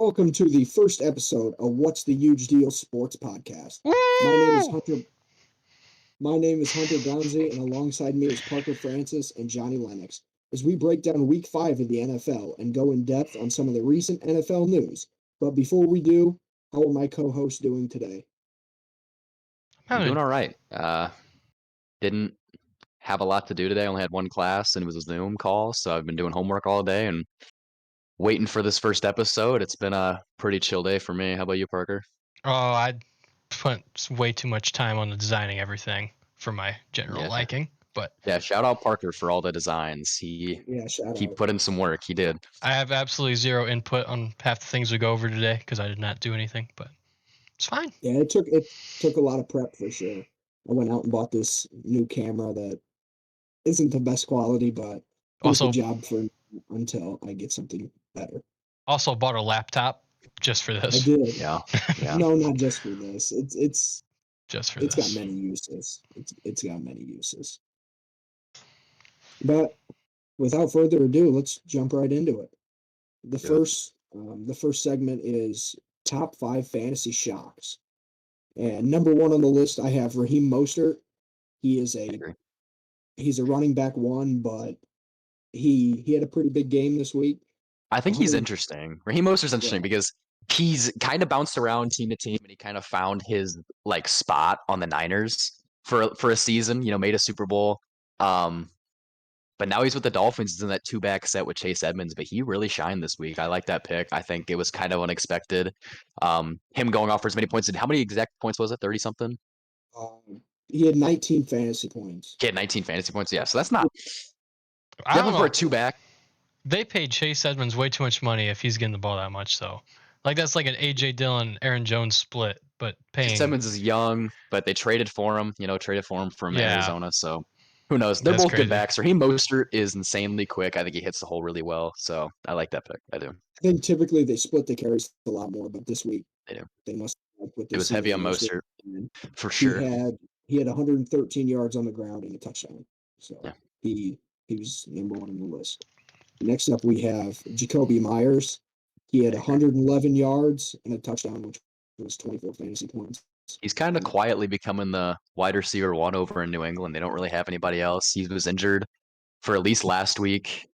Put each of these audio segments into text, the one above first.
Welcome to the first episode of What's the Huge Deal Sports Podcast. My name is Woo! Hunter. My name is Hunter Brownsley, and alongside me is Parker Francis and Johnny Lennox as we break down Week 5 of the NFL and go in depth on some of the recent NFL news. But before we do, how are my co-hosts doing today? I'm doing all right. Didn't have a lot to do today. I only had one class, and it was a Zoom call, so I've been doing homework all day and waiting for this first episode. It's been a pretty chill day for me. How about you, Parker? I spent way too much time on the designing everything for my general liking. But yeah, shout out Parker for all the designs. He put in some work. He did. I have absolutely zero input on half the things we go over today because I did not do anything. But it's fine. Yeah, it took a lot of prep for sure. I went out and bought this new camera that isn't the best quality, but here's the job for until I get something better. Also bought a laptop just for this. I did. Yeah. No, not just for this. It's just for this. It's got many uses. It's got many uses. But without further ado, let's jump right into it. The first segment is top 5 fantasy shocks. And number 1 on the list, I have Raheem Mostert. He's a running back 1, but he had a pretty big game this week. I think he's interesting. Raheem Mostert's interesting because he's kind of bounced around team to team, and he kind of found his spot on the Niners for a season. Made a Super Bowl. But now he's with the Dolphins. He's in that 2-back set with Chase Edmonds, but he really shined this week. I like that pick. I think it was kind of unexpected. Him going off for as many points. How many exact points was it? 30-something? He had 19 fantasy points. He had 19 fantasy points, yeah. So that's not definitely for a 2-back. They paid Chase Edmonds way too much money if he's getting the ball that much, though. That's like an A.J. Dillon, Aaron Jones split, but paying. Chase Edmonds is young, but they traded for him from Arizona, so who knows? They're both good backs. Raheem Mostert is insanely quick. I think he hits the hole really well, so I like that pick. I do. I think typically they split the carries a lot more, but this week they must have with this. It was heavy on Mostert, for sure. He had 113 yards on the ground and a touchdown, so he was number 1 on the list. Next up, we have Jacoby Myers. He had 111 yards and a touchdown, which was 24 fantasy points. He's kind of quietly becoming the wide receiver 1 over in New England. They don't really have anybody else. He was injured for at least last week,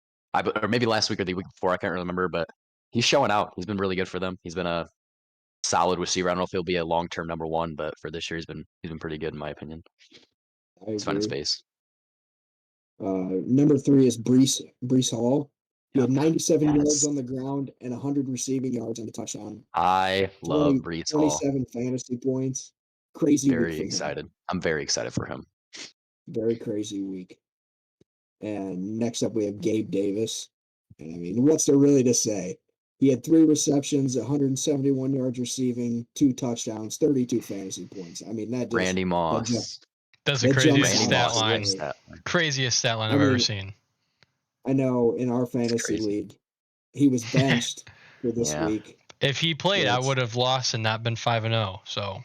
or maybe last week or the week before. I can't remember, but he's showing out. He's been really good for them. He's been a solid receiver. I don't know if he'll be a long-term number 1, but for this year, he's been pretty good in my opinion. He's finding space. Number 3 is Breece Hall. He had 97 yards on the ground and 100 receiving yards and a touchdown. I love Breece Hall. 27 fantasy points. Crazy week. Very excited. I'm very excited for him. Very crazy week. And next up, we have Gabe Davis. And I mean, what's there really to say? He had 3 receptions, 171 yards receiving, 2 touchdowns, 32 fantasy points. I mean, that just... Randy Moss. That's the craziest stat line. Craziest stat line I've ever seen. I know in our fantasy league, he was benched for this week. If he played, I would have lost and not been 5-0. So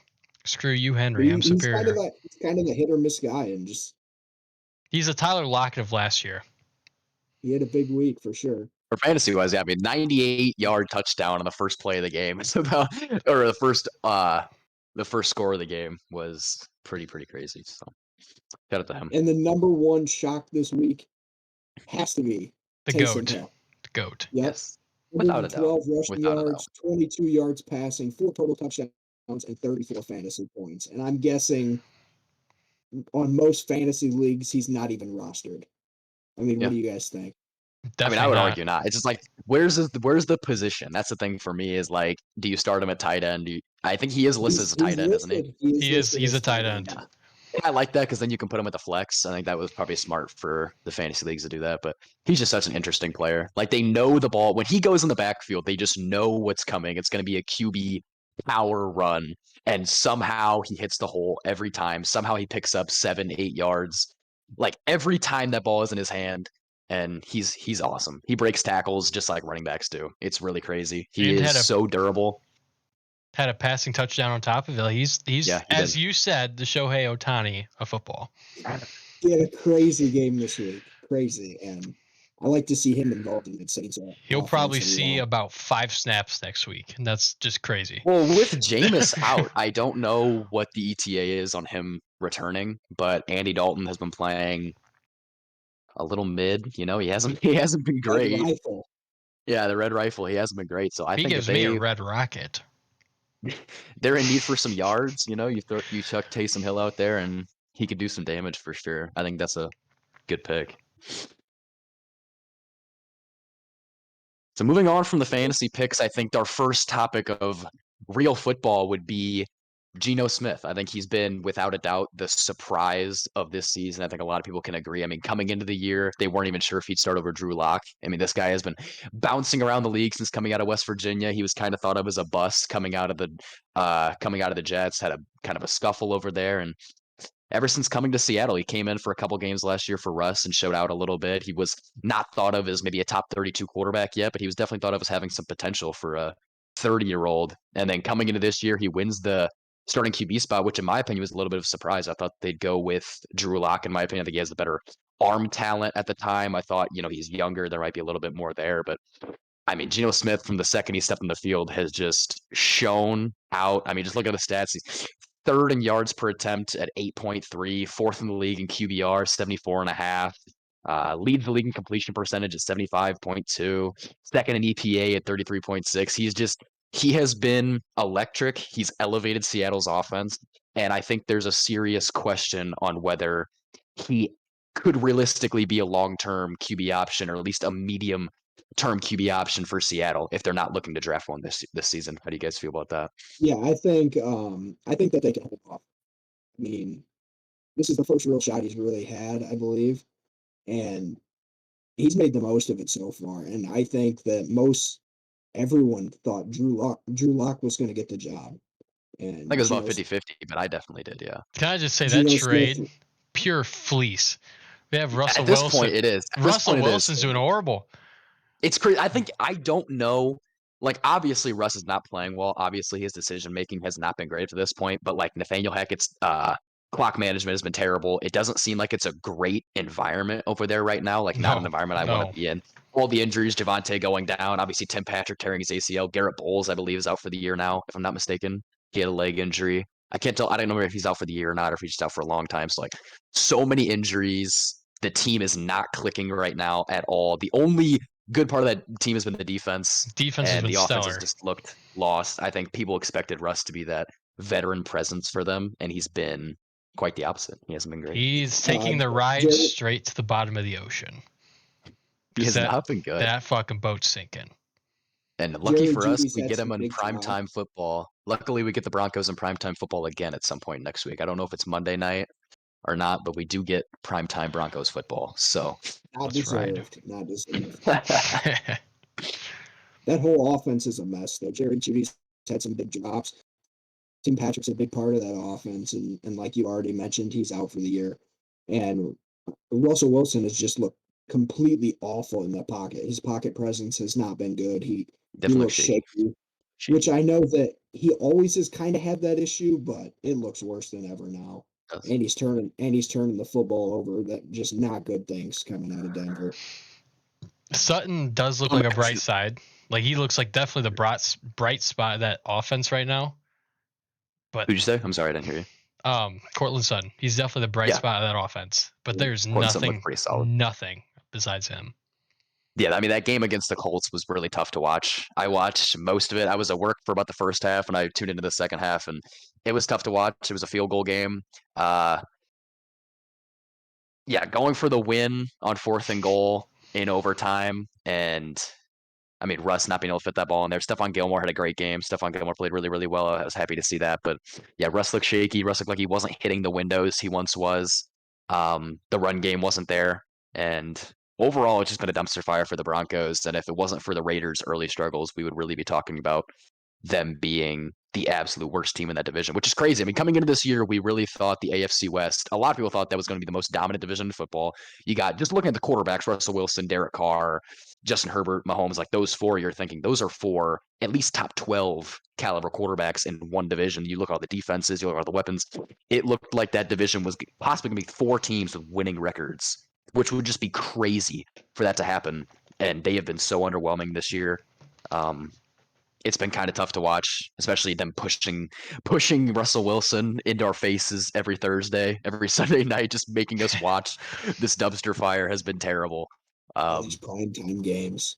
screw you, Henry. I'm superior. He's kind of the hit or miss guy, and he's a Tyler Lockett of last year. He had a big week for sure. For fantasy wise, I mean, 98-yard touchdown on the first play of the game. It's about, or the first score of the game was pretty crazy. So shout out to him. And the number 1 shock this week has to be the Taysom GOAT. Hill. The GOAT. Yes. Without a doubt. 12 rushing yards, 22 yards passing, 4 total touchdowns, and 34 fantasy points. And I'm guessing on most fantasy leagues, he's not even rostered. I mean, what do you guys think? Definitely I would argue not. It's just where's the position? That's the thing for me is do you start him at tight end? I think he is listed as a tight end, isn't he? He's a tight end. Yeah. I like that because then you can put him at the flex. I think that was probably smart for the fantasy leagues to do that. But he's just such an interesting player. They know the ball. When he goes in the backfield, they just know what's coming. It's going to be a QB power run. And somehow he hits the hole every time. Somehow he picks up 7-8 yards. Every time that ball is in his hand. And he's awesome. He breaks tackles just like running backs do. It's really crazy. He is so durable. Had a passing touchdown on top of it. He's as you said, the Shohei Ohtani of football. He had a crazy game this week. Crazy. And I like to see him involved in the Saints. He'll probably offense a see lot. about 5 snaps next week, and that's just crazy. Well, with Jameis out, I don't know what the ETA is on him returning, but Andy Dalton has been playing a little mid. You know, he hasn't been Red great. Rifle. Yeah, the Red Rifle, he hasn't been great. So I He think if gives me a red rocket. they're in need for some yards, you know, you chuck Taysom Hill out there and he could do some damage for sure. I think that's a good pick. So moving on from the fantasy picks, I think our first topic of real football would be Geno Smith. I think he's been, without a doubt, the surprise of this season. I think a lot of people can agree. I mean, coming into the year, they weren't even sure if he'd start over Drew Lock. I mean, this guy has been bouncing around the league since coming out of West Virginia. He was kind of thought of as a bust coming out of the Jets, had a kind of a scuffle over there, and ever since coming to Seattle, he came in for a couple games last year for Russ and showed out a little bit. He was not thought of as maybe a top 32 quarterback yet, but he was definitely thought of as having some potential for a 30-year-old. And then coming into this year, he wins the starting QB spot, which in my opinion was a little bit of a surprise. I thought they'd go with Drew Lock. In my opinion, I think he has the better arm talent at the time. I thought, he's younger. There might be a little bit more there, but I mean, Geno Smith from the second he stepped in the field has just shown out. I mean, just look at the stats. He's third in yards per attempt at 8.3, fourth in the league in QBR, 74.5. Leads the league in completion percentage at 75.2, second in EPA at 33.6. He has been electric. He's elevated Seattle's offense. And I think there's a serious question on whether he could realistically be a long-term QB option, or at least a medium-term QB option for Seattle if they're not looking to draft one this season. How do you guys feel about that? Yeah, I think that they can hold off. I mean, this is the first real shot he's really had, I believe, and he's made the most of it so far. And I think that everyone thought Drew Lock was going to get the job, I think and it was about 50-50, but I definitely did, yeah. Can I just say that Geno trade, Smith. pure fleece. They have Russell At this Wilson. point, it is. At this Russell point, it is. Wilson's doing horrible. It's crazy. I don't know. Like, obviously, Russ is not playing well. Obviously, his decision making has not been great to this point. But like Nathaniel Hackett's clock management has been terrible. It doesn't seem like it's a great environment over there right now. Like, not an environment I want to be in. All the injuries, Javante going down. Obviously, Tim Patrick tearing his ACL. Garrett Bowles, I believe, is out for the year now, if I'm not mistaken. He had a leg injury. I can't tell. I don't know if he's out for the year or not, or if he's just out for a long time. So, like, so many injuries. The team is not clicking right now at all. The only good part of that team has been the defense. Defense has And been the offense stellar. has just looked lost. I think people expected Russ to be that veteran presence for them, and he's been quite the opposite. He hasn't been great. He's taking the ride Jared- straight to the bottom of the ocean. He has not been good. That fucking boat's sinking. And lucky Jerry for us, Jeudy's we had get him some in big primetime football. Luckily, we get the Broncos in primetime football again at some point next week. I don't know if it's Monday night or not, but we do get primetime Broncos football. So Not That's right. deserved. Not deserved. That whole offense is a mess, though. Jerry Jeudy's had some big drops. Tim Patrick's a big part of that offense, and like you already mentioned, he's out for the year. And Russell Wilson has just looked completely awful in that pocket. His pocket presence has not been good. He definitely looks shaky, which I know that he always has kind of had that issue, but it looks worse than ever now. And he's turning the football over. That just not good things coming out of Denver. Sutton does look like a bright side. Like, he looks like definitely the bright spot of that offense right now. But who'd you say? I'm sorry, I didn't hear you. Cortland Sutton. He's definitely the bright spot of that offense. But there's nothing besides him. Yeah, I mean, that game against the Colts was really tough to watch. I watched most of it. I was at work for about the first half, and I tuned into the second half, and it was tough to watch. It was a field goal game. Going for the win on 4th and goal in overtime, and I mean, Russ not being able to fit that ball in there. Stephon Gilmore had a great game. Stephon Gilmore played really, really well. I was happy to see that. But yeah, Russ looked shaky. Russ looked like he wasn't hitting the windows he once was. The run game wasn't there. And overall, it's just been a dumpster fire for the Broncos. And if it wasn't for the Raiders' early struggles, we would really be talking about them being the absolute worst team in that division, which is crazy. I mean, coming into this year, we really thought the AFC West, a lot of people thought that was going to be the most dominant division in football. You got, just looking at the quarterbacks, Russell Wilson, Derek Carr, Justin Herbert, Mahomes, like those four, you're thinking those are four at least top 12 caliber quarterbacks in one division. You look at all the defenses, you look at all the weapons. It looked like that division was possibly going to be 4 teams with winning records which would just be crazy for that to happen. And they have been so underwhelming this year. It's been kind of tough to watch, especially them pushing Russell Wilson into our faces every Thursday, every Sunday night, just making us watch this dumpster fire has been terrible. All these primetime games.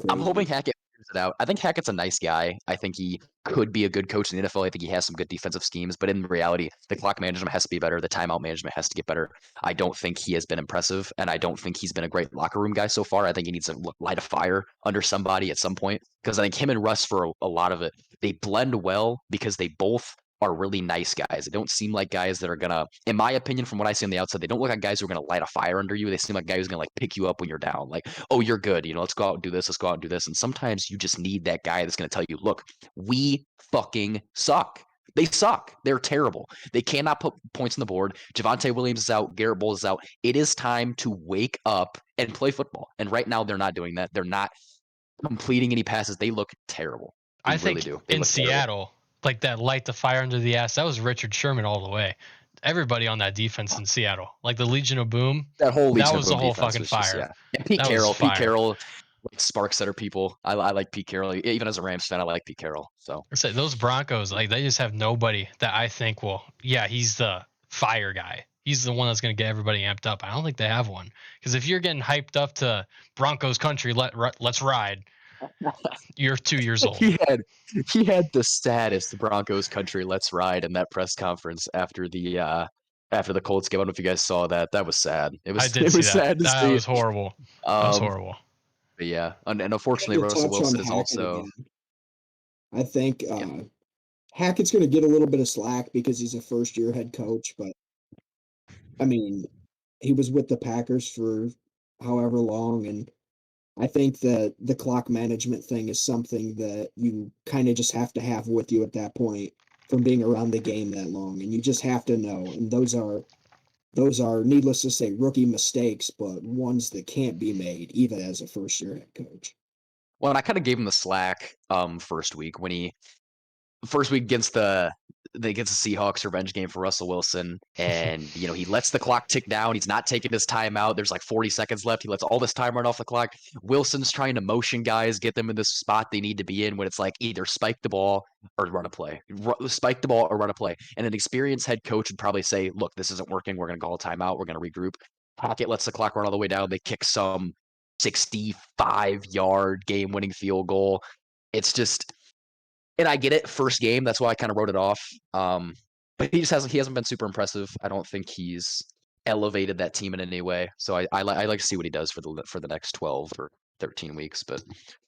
I'm Crazy. hoping Hackett figures it out. I think Hackett's a nice guy. I think he could be a good coach in the NFL. I think he has some good defensive schemes, but in reality, the clock management has to be better. The timeout management has to get better. I don't think he has been impressive, and I don't think he's been a great locker room guy so far. I think he needs to light a fire under somebody at some point, because I think him and Russ, for a lot of it, they blend well because they both are really nice guys. They don't seem like guys that are gonna, in my opinion, from what I see on the outside, they don't look like guys who are gonna light a fire under you. They seem like guys who's gonna like pick you up when you're down. Like, oh, you're good. Let's go out and do this. Let's go out and do this. And sometimes you just need that guy that's gonna tell you, look, we fucking suck. They suck. They're terrible. They cannot put points on the board. Javonte Williams is out. Garrett Bowles is out. It is time to wake up and play football. And right now, they're not doing that. They're not completing any passes. They look terrible. They I really think do. They in look terrible. Seattle, like that light the fire under the ass, that was Richard Sherman all the way. Everybody on that defense in Seattle, like the Legion of Boom, That whole Legion that of was the Boom whole defense fucking was just, fire. yeah. And Pete That was Carroll. fire. Pete Carroll like sparks other people. I like Pete Carroll. Even as a Rams fan, I like Pete Carroll. So I say those Broncos, like they just have nobody that I think will. Yeah, he's the fire guy. He's the one that's going to get everybody amped up. I don't think they have one, because if you're getting hyped up to Broncos country, let's ride. You're 2 years old. he had the saddest Broncos country let's ride in that press conference after the Colts game. I don't know if you guys saw that. That was sad. It was I did it see was that. sad to That see. was horrible. That was Um, horrible. but yeah, and unfortunately, To Russell touch on Wilson is Hackett also. again, I think Hackett's going to get a little bit of slack because he's a first-year head coach, but I mean, he was with the Packers for however long, and I think that the clock management thing is something that you kind of just have to have with you at that point from being around the game that long, and you just have to know. And those are needless to say rookie mistakes, but ones that can't be made even as a first-year head coach. Well, and I kind of gave him the slack first week against the Seahawks revenge game for Russell Wilson, and he lets the clock tick down. He's not taking his time out. There's like 40 seconds left. He lets all this time run off the clock. Wilson's trying to motion guys, get them in the spot they need to be in when it's like either spike the ball or run a play. Spike the ball or run a play. And an experienced head coach would probably say, look, this isn't working. We're going to call a timeout. We're going to regroup. Hackett lets the clock run all the way down. They kick some 65-yard game-winning field goal. It's just, and I get it, first game. That's why I kind of wrote it off. But he hasn't been super impressive. I don't think he's elevated that team in any way. So I like to see what he does for the next 12 or 13 weeks. But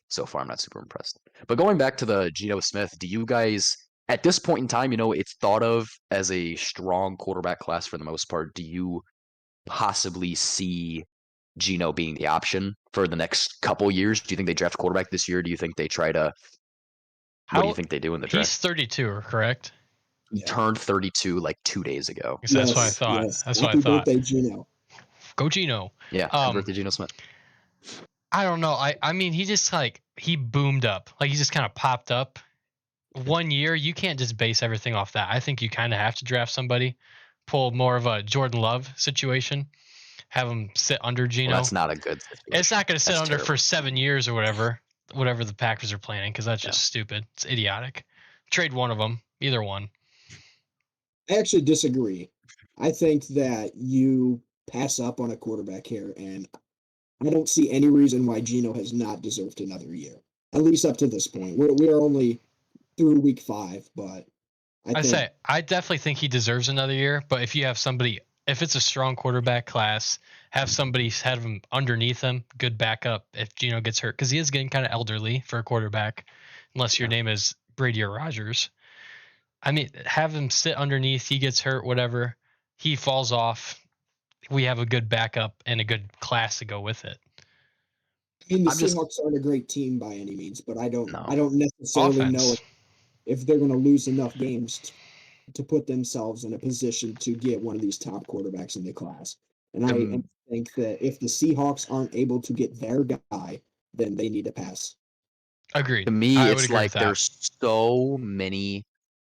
so far, I'm not super impressed. But going back to the Geno Smith, do you guys, at this point in time, it's thought of as a strong quarterback class for the most part. Do you possibly see Geno being the option for the next couple years? Do you think they draft a quarterback this year? Do you think they try to? What do you think they do in the draft? He's 32, correct? He turned 32 like 2 days ago. That's what I thought. Yes. That's Happy what I thought. birthday, Geno. Go Geno. Yeah, happy birthday, Geno Smith. I don't know. I mean, he just he boomed up. Like he just kind of popped up. 1 year, you can't just base everything off that. I think you kind of have to draft somebody, pull more of a Jordan Love situation, have him sit under Geno. Well, that's not a good situation. It's not going to sit That's under terrible. for 7 years or whatever the Packers are planning, because that's just stupid. It's idiotic. Trade one of them, either one. I actually disagree. I think that you pass up on a quarterback here, and I don't see any reason why Geno has not deserved another year, at least up to this point. We are only through week 5, but I definitely think he deserves another year. But if you have somebody, if it's a strong quarterback class, have somebody have him underneath him, good backup if Geno gets hurt, because he is getting kind of elderly for a quarterback, unless your name is Brady or Rodgers. I mean, have him sit underneath. He gets hurt, whatever. He falls off. We have a good backup and a good class to go with it. I mean, the Seahawks aren't a great team by any means, but I don't necessarily Offense. know if they're going to lose enough games to put themselves in a position to get one of these top quarterbacks in the class. And I think that if the Seahawks aren't able to get their guy, then they need to pass. Agreed. To me, it's like there's so many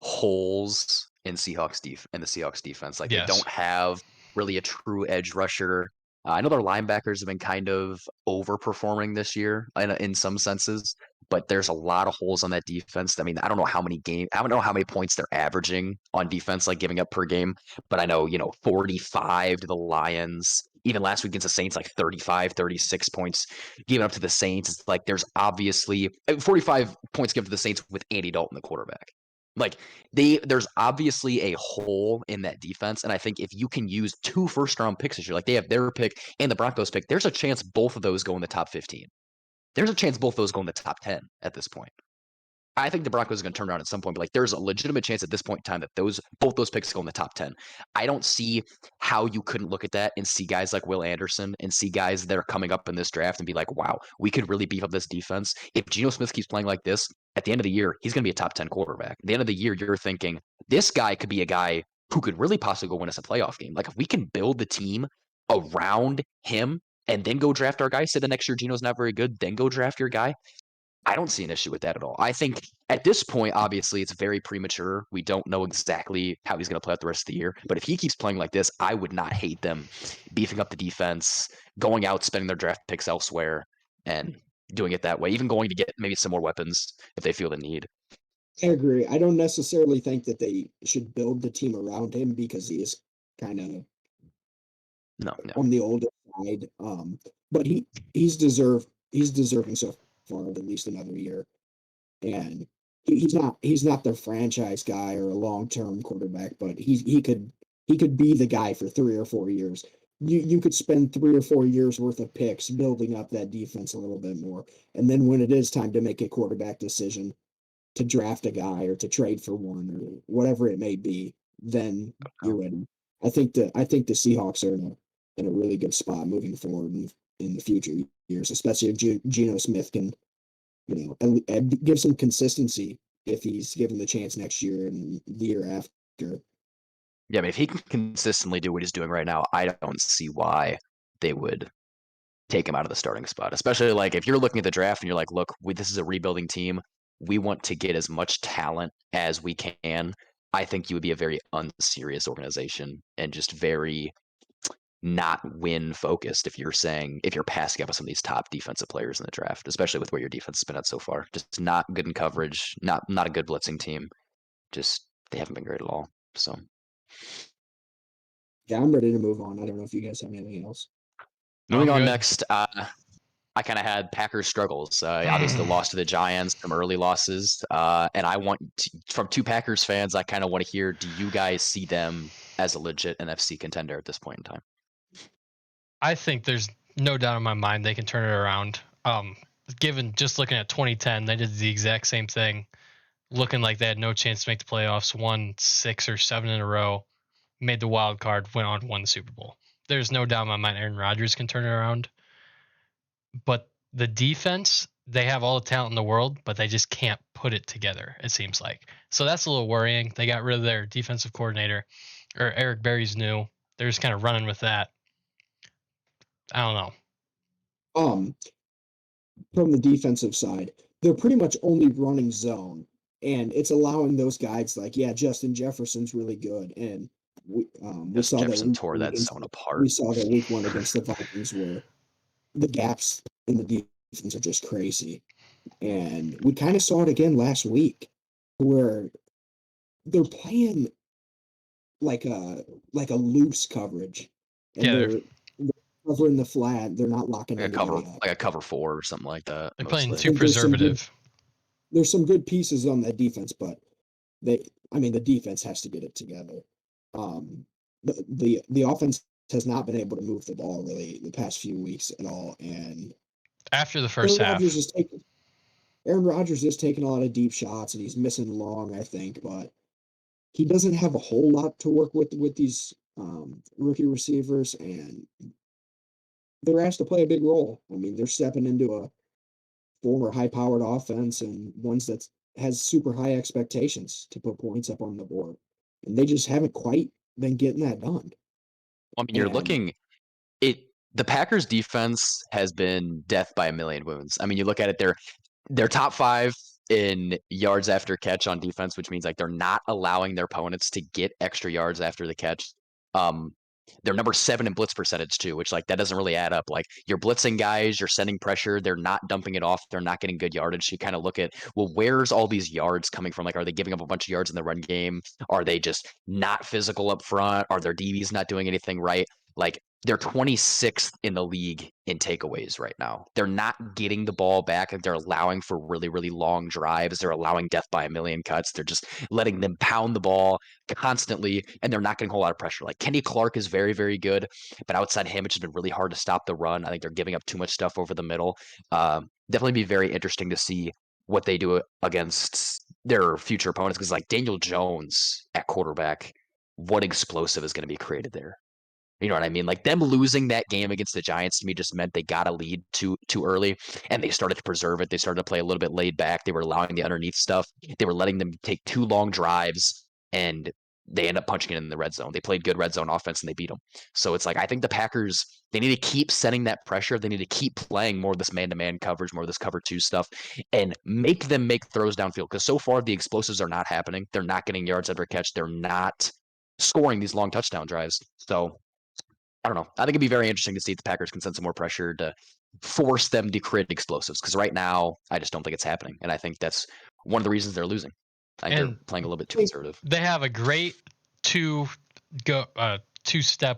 holes in the Seahawks defense. Like they don't have really a true edge rusher. I know their linebackers have been kind of overperforming this year in some senses, but there's a lot of holes on that defense. I mean, I don't know how many points they're averaging on defense, like giving up per game, but I know, 45 to the Lions. Even last week against the Saints, like 35, 36 points given up to the Saints. It's like there's obviously 45 points given to the Saints with Andy Dalton, the quarterback. Like there's obviously a hole in that defense, and I think if you can use 2 first-round picks this year, like they have their pick and the Broncos pick, there's a chance both of those go in the top 15. There's a chance both those go in the top 10 at this point. I think the Broncos are going to turn around at some point, but like there's a legitimate chance at this point in time that both those picks go in the top 10. I don't see how you couldn't look at that and see guys like Will Anderson and see guys that are coming up in this draft and be like, wow, we could really beef up this defense. If Geno Smith keeps playing like this, at the end of the year, he's going to be a top 10 quarterback. At the end of the year, you're thinking this guy could be a guy who could really possibly go win us a playoff game. Like if we can build the team around him and then go draft our guy, say the next year Geno's not very good, then go draft your guy. I don't see an issue with that at all. I think at this point, obviously, it's very premature. We don't know exactly how he's going to play out the rest of the year. But if he keeps playing like this, I would not hate them beefing up the defense, going out, spending their draft picks elsewhere, and doing it that way. Even going to get maybe some more weapons if they feel the need. I agree. I don't necessarily think that they should build the team around him because he is kind of No. on the older side. But he's deserving so far of at least another year. And he's not the franchise guy or a long-term quarterback, but he could be the guy for 3 or 4 years. You could spend 3 or 4 years worth of picks building up that defense a little bit more. And then when it is time to make a quarterback decision to draft a guy or to trade for one or whatever it may be, then you're ready. I think the Seahawks are in a really good spot moving forward in the future years, especially if Geno Smith can, and give some consistency if he's given the chance next year and the year after. Yeah, I mean, if he can consistently do what he's doing right now, I don't see why they would take him out of the starting spot. Especially like if you're looking at the draft and you're like, look, this is a rebuilding team. We want to get as much talent as we can. I think you would be a very unserious organization and just very not win focused if you're passing up on some of these top defensive players in the draft, especially with where your defense has been at so far. Just not good in coverage, not a good blitzing team. Just they haven't been great at all. So yeah, I'm ready to move on. I don't know if you guys have anything else. Moving on next, I kind of had Packers struggles. Obviously, the loss to the Giants, some early losses. And I want from 2 Packers fans, I kind of want to hear, do you guys see them as a legit NFC contender at this point in time? I think there's no doubt in my mind they can turn it around. Given just looking at 2010, they did the exact same thing, looking like they had no chance to make the playoffs, won 6 or 7 in a row, made the wild card, went on to win the Super Bowl. There's no doubt in my mind Aaron Rodgers can turn it around. But the defense, they have all the talent in the world, but they just can't put it together, it seems like. So that's a little worrying. They got rid of their defensive coordinator, or Eric Berry's new. They're just kind of running with that. I don't know. From the defensive side, they're pretty much only running zone, and it's allowing those guys like, Justin Jefferson's really good, and we saw Jefferson that tore that zone apart. We saw that week 1 against the Vikings where the gaps in the defense are just crazy, and we kind of saw it again last week where they're playing like a loose coverage, and they're covering the flat. They're not locking like a cover 4 or something like that. They're playing too preservative. There's some good pieces on that defense, but the defense has to get it together. The offense has not been able to move the ball really the past few weeks at all, and after the first half, Aaron Rodgers is taking a lot of deep shots, and he's missing long, I think, but he doesn't have a whole lot to work with these rookie receivers, and they're asked to play a big role. I mean, they're stepping into a former high-powered offense and ones that has super high expectations to put points up on the board, and they just haven't quite been getting that done. I mean, you're looking the Packers defense has been death by a million wounds. I mean, you look at it, they're top 5 in yards after catch on defense, which means like they're not allowing their opponents to get extra yards after the catch. They're number 7 in blitz percentage too, which like that doesn't really add up. Like you're blitzing guys, you're sending pressure, they're not dumping it off, they're not getting good yardage. You kind of look at, well, where's all these yards coming from? Like, are they giving up a bunch of yards in the run game? Are they just not physical up front? Are their DBs not doing anything right? Like they're 26th in the league in takeaways right now. They're not getting the ball back. They're allowing for really, really long drives. They're allowing death by a million cuts. They're just letting them pound the ball constantly, and they're not getting a whole lot of pressure. Like Kenny Clark is very, very good, but outside him, it's just been really hard to stop the run. I think they're giving up too much stuff over the middle. Definitely be very interesting to see what they do against their future opponents, because like Daniel Jones at quarterback, what explosive is going to be created there? You know what I mean? Like them losing that game against the Giants to me just meant they got a lead too early, and they started to preserve it. They started to play a little bit laid back. They were allowing the underneath stuff. They were letting them take 2 long drives, and they end up punching it in the red zone. They played good red zone offense, and they beat them. So it's like I think the Packers, they need to keep setting that pressure. They need to keep playing more of this man-to-man coverage, more of this cover 2 stuff, and make them make throws downfield. Because so far the explosives are not happening. They're not getting yards after catch. They're not scoring these long touchdown drives. So I don't know. I think it'd be very interesting to see if the Packers can send some more pressure to force them to create explosives. Because right now, I just don't think it's happening, and I think that's one of the reasons they're losing. I think they're playing a little bit too conservative. They have a great two-step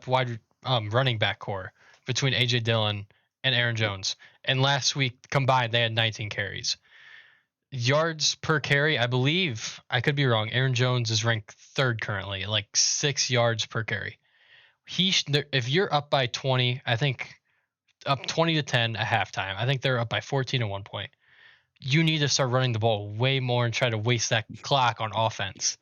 wide running back core between AJ Dillon and Aaron Jones. And last week combined, they had 19 carries. Yards per carry, I believe, I could be wrong, Aaron Jones is ranked 3rd currently, like 6 yards per carry. If you're up by 20, I think up 20-10 at halftime. I think they're up by 14 at one point. You need to start running the ball way more and try to waste that clock on offense.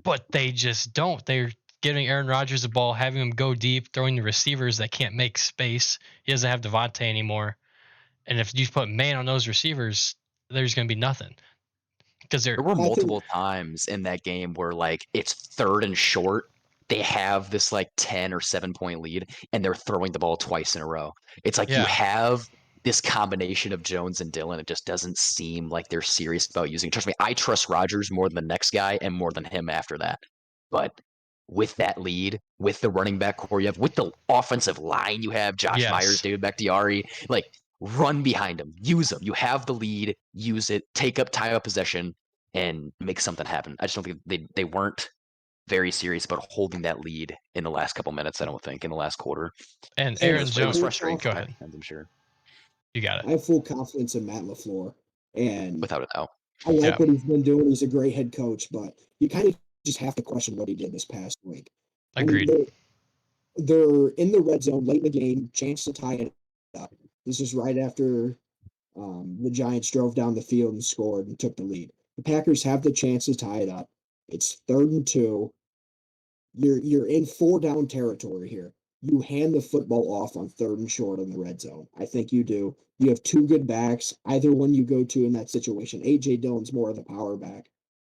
But they just don't. They're giving Aaron Rodgers the ball, having him go deep, throwing the receivers that can't make space. He doesn't have Devontae anymore. And if you put man on those receivers, there's going to be nothing. Because there were multiple times in that game where like it's 3rd and short. They have this like 10 or 7 point lead, and they're throwing the ball twice in a row. It's like you have this combination of Jones and Dillon. It just doesn't seem like they're serious about using it. Trust me, I trust Rodgers more than the next guy and more than him after that. But with that lead, with the running back core you have, with the offensive line you have, Josh Myers, David Bakhtiari, like run behind them, use them. You have the lead, use it, take up time of possession, and make something happen. I just don't think they weren't very serious about holding that lead in the last couple minutes. I don't think in the last quarter. And Aaron Jones, was frustrating. Go ahead. I'm sure. You got it. I have full confidence in Matt LaFleur, and without a doubt, I like what he's been doing. He's a great head coach, but you kind of just have to question what he did this past week. Agreed. I mean, they're in the red zone late in the game, chance to tie it up. This is right after the Giants drove down the field and scored and took the lead. The Packers have the chance to tie it up. It's 3rd and 2. You're in 4 down territory here. You hand the football off on 3rd and short in the red zone. I think you do. You have 2 good backs. Either one you go to in that situation. AJ Dillon's more of the power back.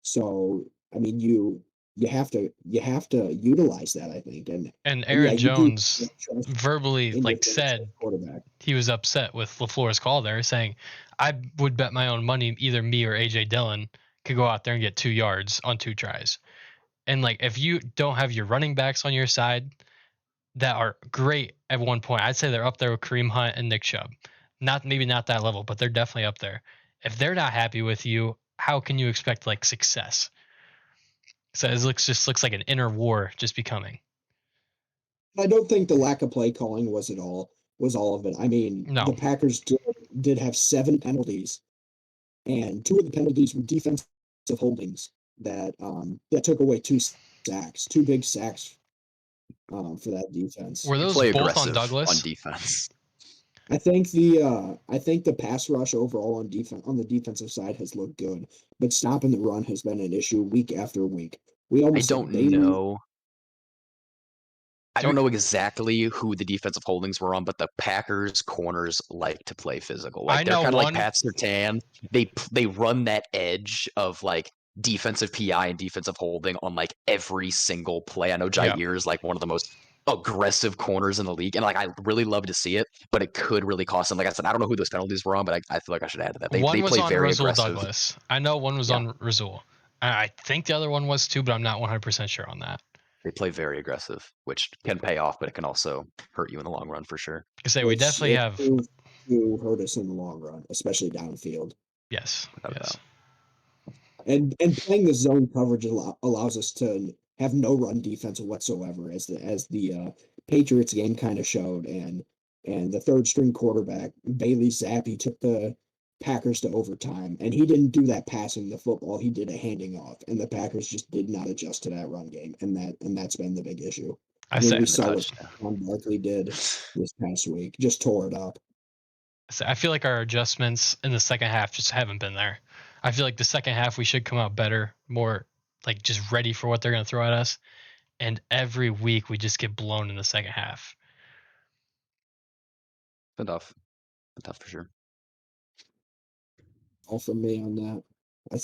So I mean you have to utilize that, I think. And Aaron Jones verbally said he was upset with LaFleur's call there, saying, I would bet my own money either me or AJ Dillon could go out there and get 2 yards on 2 tries. And like if you don't have your running backs on your side that are great at one point, I'd say they're up there with Kareem Hunt and Nick Chubb. Maybe not that level, but they're definitely up there. If they're not happy with you, how can you expect like success? So it looks like an inner war just becoming. I don't think the lack of play calling was all of it. I mean, the Packers did have 7 penalties, and 2 of the penalties were defensive holdings that took away 2 sacks, 2 big sacks for that defense. Were those both on Douglas? On defense. I think the pass rush overall on the defensive side has looked good, but stopping the run has been an issue week after week. I don't know exactly who the defensive holdings were on, but the Packers corners like to play physical. Like they're kind of like Pat Surtain. They run that edge of like defensive PI and defensive holding on like every single play. I know Jair is like one of the most aggressive corners in the league, and like I really love to see it, but it could really cost them. Like I said, I don't know who those penalties were on, but I feel like I should add to that. They play very Rasul aggressive. Douglas. I know one was on Rasul. I think the other one was too, but I'm not 100% sure on that. They play very aggressive, which can pay off, but it can also hurt you in the long run for sure. I say we definitely It have. proved to hurt us in the long run, especially downfield. Yes. Without a Yes. doubt. And playing the zone coverage allows us to have no run defense whatsoever, as the Patriots game kind of showed, and the third string quarterback Bailey Zappi took the Packers to overtime, and he didn't do that passing the football; he did a handing off, and the Packers just did not adjust to that run game, and that's been the big issue. I We say. saw what Touchdown. Saquon Barkley did this past week, just tore it up. I feel like our adjustments in the second half just haven't been there. I feel like the second half we should come out better, more like just ready for what they're going to throw at us. And every week we just get blown in the second half. Been tough. Been tough for sure. All from me on that.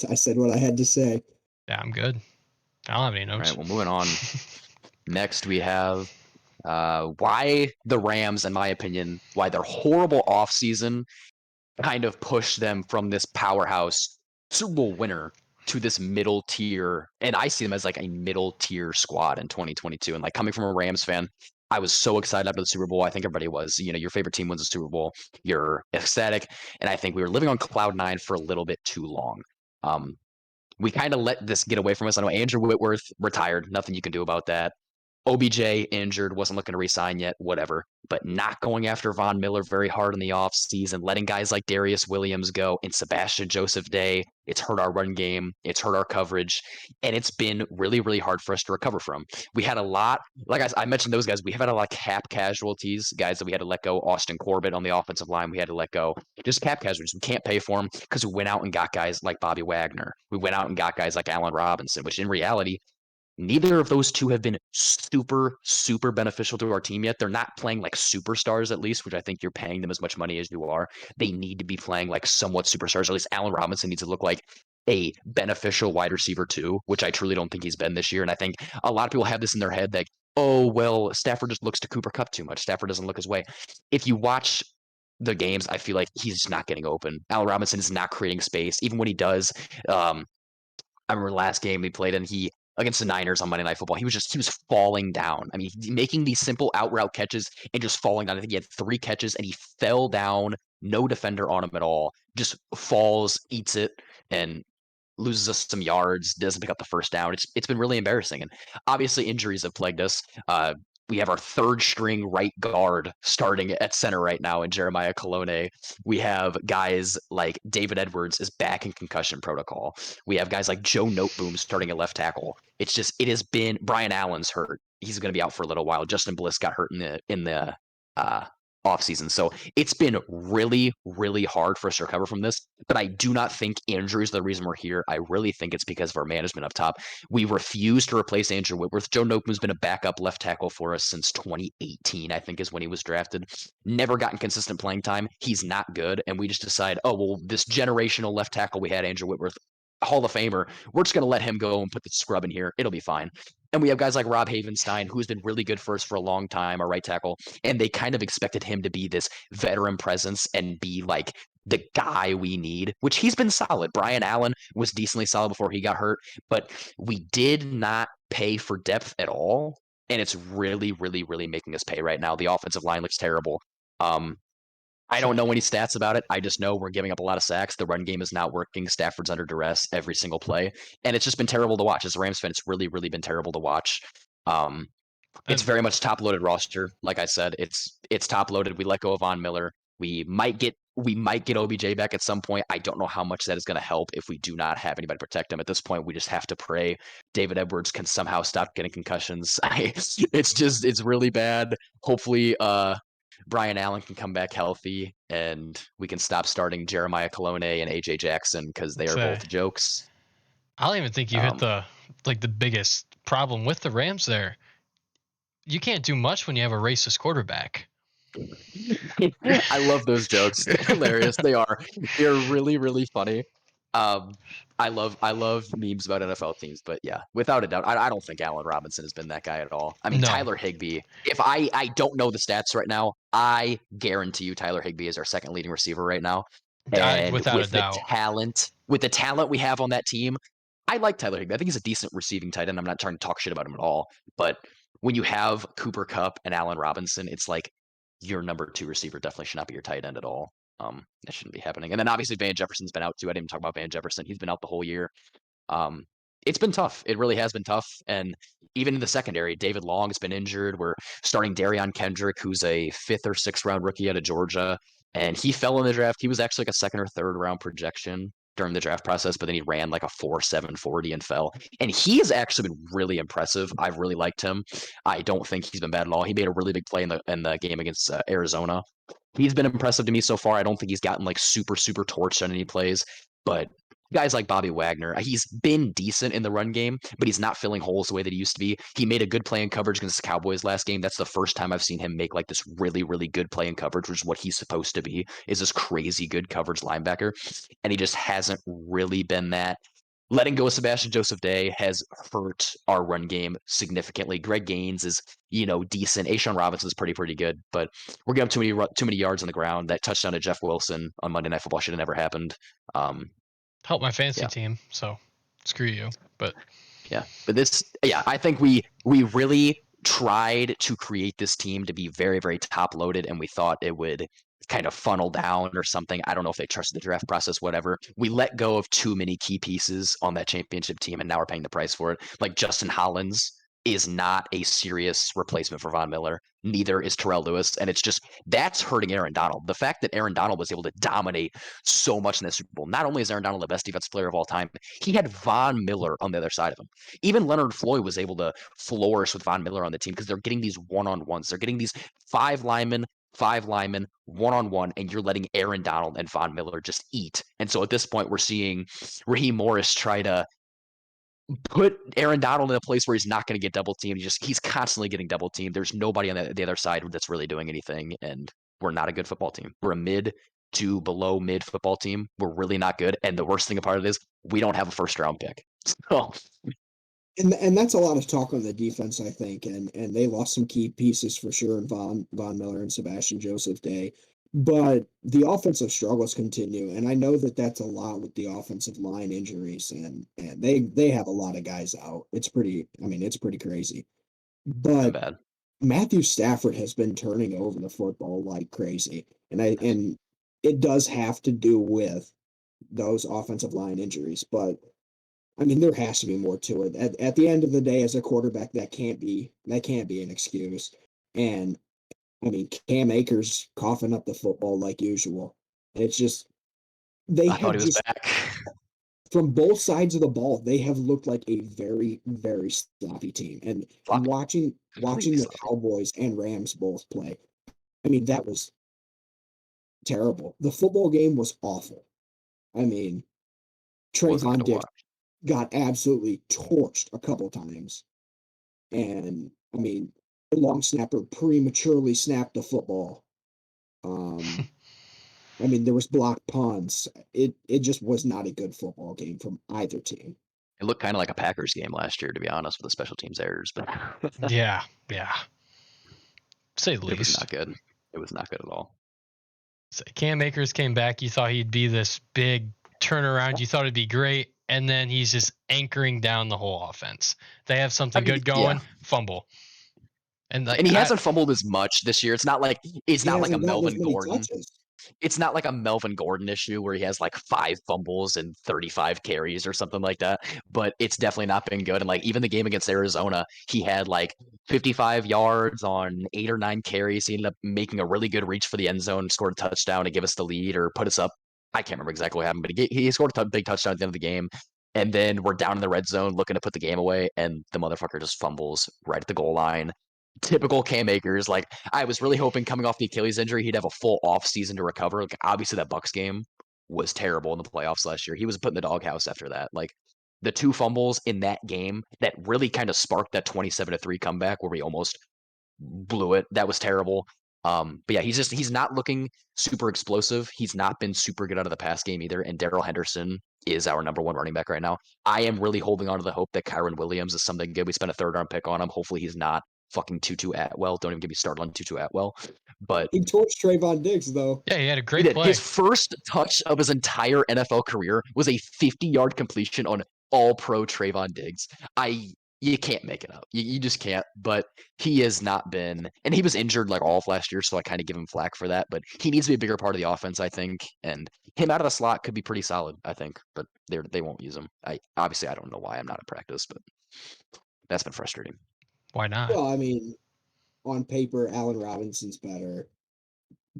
I said what I had to say. Yeah, I'm good. I don't have any All notes. right, well, moving on. Next, we have why the Rams, in my opinion, why their horrible offseason kind of pushed them from this powerhouse Super Bowl winner to this middle tier. And I see them as like a middle tier squad in 2022. And like coming from a Rams fan, I was so excited after the Super Bowl. I think everybody was. You know, your favorite team wins the Super Bowl. You're ecstatic. And I think we were living on cloud nine for a little bit too long. We kind of let this get away from us. I know Andrew Whitworth retired. Nothing you can do about that. OBJ injured, wasn't looking to resign yet, whatever. But not going after Von Miller very hard in the offseason, letting guys like Darius Williams go and Sebastian Joseph Day. It's hurt our run game. It's hurt our coverage. And it's been really, really hard for us to recover from. We had a lot, like I mentioned those guys, we have had a lot of cap casualties, guys that we had to let go. Austin Corbett on the offensive line, we had to let go. Just cap casualties. We can't pay for them because we went out and got guys like Bobby Wagner. We went out and got guys like Allen Robinson, which in reality, neither of those two have been super, super beneficial to our team yet. They're not playing like superstars, at least, which I think you're paying them as much money as you are. They need to be playing like somewhat superstars. At least Allen Robinson needs to look like a beneficial wide receiver too, which I truly don't think he's been this year. And I think a lot of people have this in their head that, oh, well, Stafford just looks to Cooper Kupp too much. Stafford doesn't look his way. If you watch the games, I feel like he's just not getting open. Allen Robinson is not creating space. Even when he does, I remember the last game we played and he against the Niners on Monday Night Football, he was falling down. I mean, making these simple out route catches and just falling down. I think he had 3 catches and he fell down, no defender on him at all, just falls, eats it, and loses us some yards, doesn't pick up the first down. It's been really embarrassing. And obviously injuries have plagued us. We have our third string right guard starting at center right now in Jeremiah Colonna. We have guys like David Edwards is back in concussion protocol. We have guys like Joe Noteboom starting at left tackle. It has been Brian Allen's hurt. He's going to be out for a little while. Justin Bliss got hurt in the offseason. So it's been really, really hard for us to recover from this. But I do not think injuries are the reason we're here. I really think it's because of our management up top. We refuse to replace Andrew Whitworth. Joe Noteboom's been a backup left tackle for us since 2018, I think is when he was drafted. Never gotten consistent playing time. He's not good. And we just decide, oh, well, this generational left tackle we had, Andrew Whitworth, Hall of Famer, we're just going to let him go and put the scrub in here. It'll be fine. And we have guys like Rob Havenstein, who's been really good for us for a long time, our right tackle. And they kind of expected him to be this veteran presence and be like the guy we need, which he's been solid. Brian Allen was decently solid before he got hurt, but we did not pay for depth at all. And it's really, really, really making us pay right now. The offensive line looks terrible. I don't know any stats about it. I just know we're giving up a lot of sacks. The run game is not working. Stafford's under duress every single play. And it's just been terrible to watch. As a Rams fan, it's really, really been terrible to watch. It's very much top-loaded roster. Like I said, it's top-loaded. We let go of Von Miller. We might get OBJ back at some point. I don't know how much that is going to help if we do not have anybody to protect him. At this point, we just have to pray David Edwards can somehow stop getting concussions. It's really bad. Hopefully, Brian Allen can come back healthy and we can stop starting Jeremiah Colonna and AJ Jackson because they are both jokes. I don't even think you hit the biggest problem with the Rams there. You can't do much when you have a racist quarterback. I love those jokes. They're hilarious. They're really, really funny. I love memes about NFL teams, but yeah, without a doubt, I don't think Allen Robinson has been that guy at all. I mean, No. Tyler Higbee, if I don't know the stats right now, I guarantee you Tyler Higbee is our second leading receiver right now. And Without with a doubt. with the talent we have on that team, I like Tyler Higbee. I think he's a decent receiving tight end. I'm not trying to talk shit about him at all. But when you have Cooper Kupp and Allen Robinson, it's like your number 2 receiver definitely should not be your tight end at all. That shouldn't be happening. And then obviously Van Jefferson's been out too. I didn't even talk about Van Jefferson. He's been out the whole year. It's been tough. It really has been tough. And even in the secondary, David Long has been injured. We're starting Darion Kendrick, who's a 5th or 6th round rookie out of Georgia. And he fell in the draft. He was actually like a 2nd or 3rd round projection during the draft process, but then he ran like a 4.7 40 and fell. And he has actually been really impressive. I've really liked him. I don't think he's been bad at all. He made a really big play in the game against Arizona. He's been impressive to me so far. I don't think he's gotten like super torched on any plays, but guys like Bobby Wagner, he's been decent in the run game, but he's not filling holes the way that he used to be. He made a good play in coverage against the Cowboys last game. That's the first time I've seen him make like this really good play in coverage, which is what he's supposed to be, is this crazy good coverage linebacker. And he just hasn't really been that. Letting go of Sebastian Joseph Day has hurt our run game significantly. Greg Gaines is, decent. A'Shawn Robinson is pretty good, but we're giving too many yards on the ground. That touchdown to Jeff Wilson on Monday Night Football should have never happened. Help my fantasy team, so screw you. But I think we really tried to create this team to be very top loaded, and we thought it would kind of funnel down or something. I don't know if they trusted the draft process, whatever. We let go of too many key pieces on that championship team, and now we're paying the price for it. Like Justin Hollins is not a serious replacement for Von Miller. Neither is Terrell Lewis. And that's hurting Aaron Donald. The fact that Aaron Donald was able to dominate so much in the Super Bowl, not only is Aaron Donald the best defensive player of all time, he had Von Miller on the other side of him. Even Leonard Floyd was able to flourish with Von Miller on the team because they're getting these one-on-ones. They're getting these 5 linemen, one-on-one, and you're letting Aaron Donald and Von Miller just eat. And so at this point, we're seeing Raheem Morris try to put Aaron Donald in a place where he's not going to get double teamed. He's constantly getting double teamed. There's nobody on the other side that's really doing anything, and we're not a good football team. We're a mid to below mid football team. We're really not good, and the worst thing about it is we don't have a 1st round pick. So, and that's a lot of talk on the defense, I think, and they lost some key pieces for sure in Von Miller and Sebastian Joseph Day. But the offensive struggles continue, and I know that that's a lot with the offensive line injuries, and they have a lot of guys out. It's pretty crazy. But Matthew Stafford has been turning over the football like crazy, and it does have to do with those offensive line injuries. But there has to be more to it. At the end of the day, as a quarterback, that can't be an excuse. And Cam Akers coughing up the football like usual. It's just they I thought have he was just back. From both sides of the ball, they have looked like a very sloppy team. And watching the Cowboys and Rams both play, that was terrible. The football game was awful. Trayvon Diggs got absolutely torched a couple times. And the long snapper prematurely snapped the football. There was blocked punts. It just was not a good football game from either team. It looked kind of like a Packers game last year, to be honest, with the special teams errors. But yeah, say the least. It was not good. It was not good at all. So Cam Akers came back. You thought he'd be this big turnaround. You thought it'd be great, and then he's just anchoring down the whole offense. They have something good going. Fumble. And he hasn't fumbled as much this year. It's not like a Melvin Gordon. Touches. It's not like a Melvin Gordon issue where he has like 5 fumbles and 35 carries or something like that. But it's definitely not been good. And like even the game against Arizona, he had like 55 yards on 8 or 9 carries. He ended up making a really good reach for the end zone, scored a touchdown to give us the lead or put us up. I can't remember exactly what happened, but he scored a big touchdown at the end of the game. And then we're down in the red zone looking to put the game away, and the motherfucker just fumbles right at the goal line. Typical Cam Akers. Like, I was really hoping coming off the Achilles injury, he'd have a full off season to recover. Like, obviously that Bucs game was terrible in the playoffs last year. He was put in the doghouse after that. Like, the 2 fumbles in that game that really kind of sparked that 27-3 comeback where we almost blew it. That was terrible. But yeah, he's not looking super explosive. He's not been super good out of the pass game either. And Darrell Henderson is our number 1 running back right now. I am really holding on to the hope that Kyron Williams is something good. We spent a 3rd round pick on him. Hopefully he's not fucking Tutu Atwell. Don't even get me started on Tutu Atwell. But he torched Trayvon Diggs though. Yeah, he had a great play. His first touch of his entire NFL career was a 50-yard completion on all-pro Trayvon Diggs. You can't make it up. You just can't. But he has not been, and he was injured like all of last year, so I kind of give him flack for that. But he needs to be a bigger part of the offense, I think. And him out of the slot could be pretty solid, I think. But they won't use him. I don't know why I'm not at practice, but that's been frustrating. Why not? Well, I mean, on paper, Allen Robinson's better.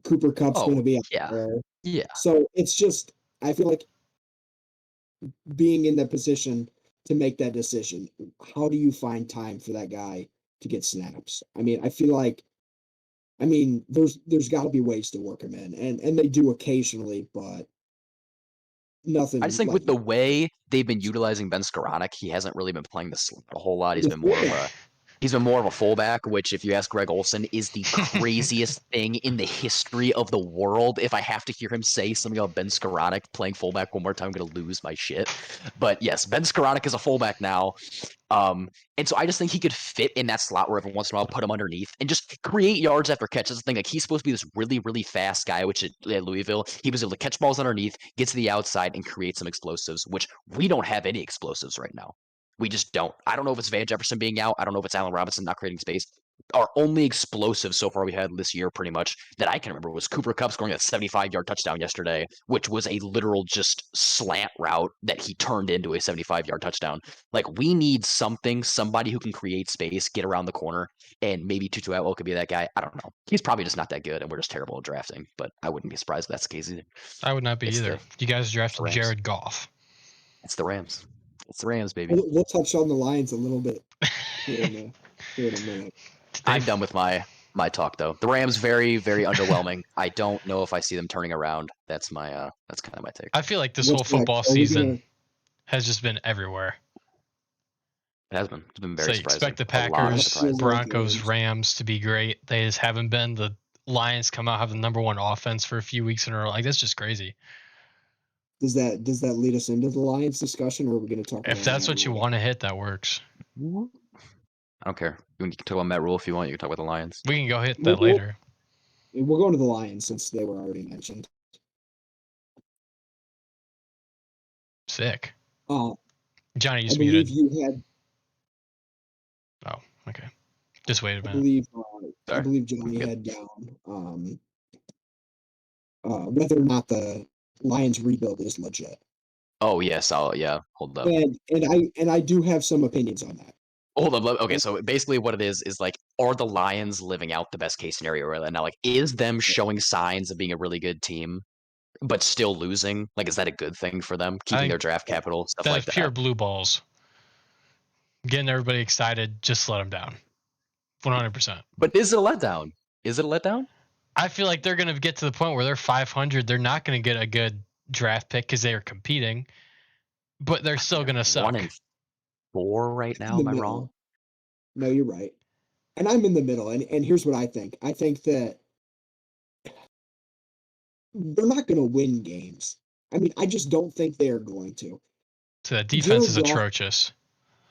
Cooper Kupp's going to be up yeah, there. yeah. So it's just, I feel like being in that position to make that decision, how do you find time for that guy to get snaps? I mean, I feel like, there's got to be ways to work him in, and they do occasionally, but nothing. I just think like with the way they've been utilizing Ben Skoranek, he hasn't really been playing the slot a whole lot. He's been more of a fullback, which, if you ask Greg Olson, is the craziest thing in the history of the world. If I have to hear him say something about Ben Skoranek playing fullback one more time, I'm going to lose my shit. But yes, Ben Skoranek is a fullback now. And so I just think he could fit in that slot where every once in a while put him underneath and just create yards after catch. That's the thing. Like, he's supposed to be this really, really fast guy, which at Louisville, he was able to catch balls underneath, get to the outside, and create some explosives, which we don't have any explosives right now. We just don't. I don't know if it's Van Jefferson being out. I don't know if it's Allen Robinson not creating space. Our only explosive so far we had this year, pretty much, that I can remember was Cooper Kupp scoring a 75-yard touchdown yesterday, which was a literal just slant route that he turned into a 75-yard touchdown. Like, we need somebody who can create space, get around the corner, and maybe Tutu Atwell could be that guy. I don't know. He's probably just not that good, and we're just terrible at drafting, but I wouldn't be surprised if that's the case either. I would not be either. You guys drafted Rams. Jared Goff. It's the Rams. It's the Rams, baby. We'll touch on the Lions a little bit here in a minute. I'm done with my talk, though. The Rams, very, very underwhelming. I don't know if I see them turning around. That's kind of my take. I feel like this whole football season has just been everywhere. It has been. It's been very surprising. Expect the Packers, Broncos, Rams to be great. They just haven't been. The Lions come out, have the number one offense for a few weeks in a row. Like, that's just crazy. Does that lead us into the Lions discussion, or are we going to talk about if that's what you want to hit, that works. I don't care. You can talk about Matt Rule if you want. You can talk about the Lions. We can go hit that later. We're going to the Lions since they were already mentioned. Sick. Johnny, you just muted. You had. Oh, okay. Just wait a minute. I believe Johnny had down whether or not the Lions rebuild is legit. Oh yes, hold up. And I do have some opinions on that. Hold up. Okay, so basically what it is like, are the Lions living out the best case scenario right now? Like, is them showing signs of being a really good team, but still losing? Like, is that a good thing for them? Keeping their draft capital, stuff like that. That's pure blue balls. Getting everybody excited, just let them down. 100%. But is it a letdown? Is it a letdown? I feel like they're going to get to the point where they're 500. They're not going to get a good draft pick because they are competing, but they're still going to suck. 1-4 right now. Am I wrong? No, you're right. And I'm in the middle. And here's what I think. I think that they're not going to win games. I mean, I just don't think they're going to. So that defense is atrocious.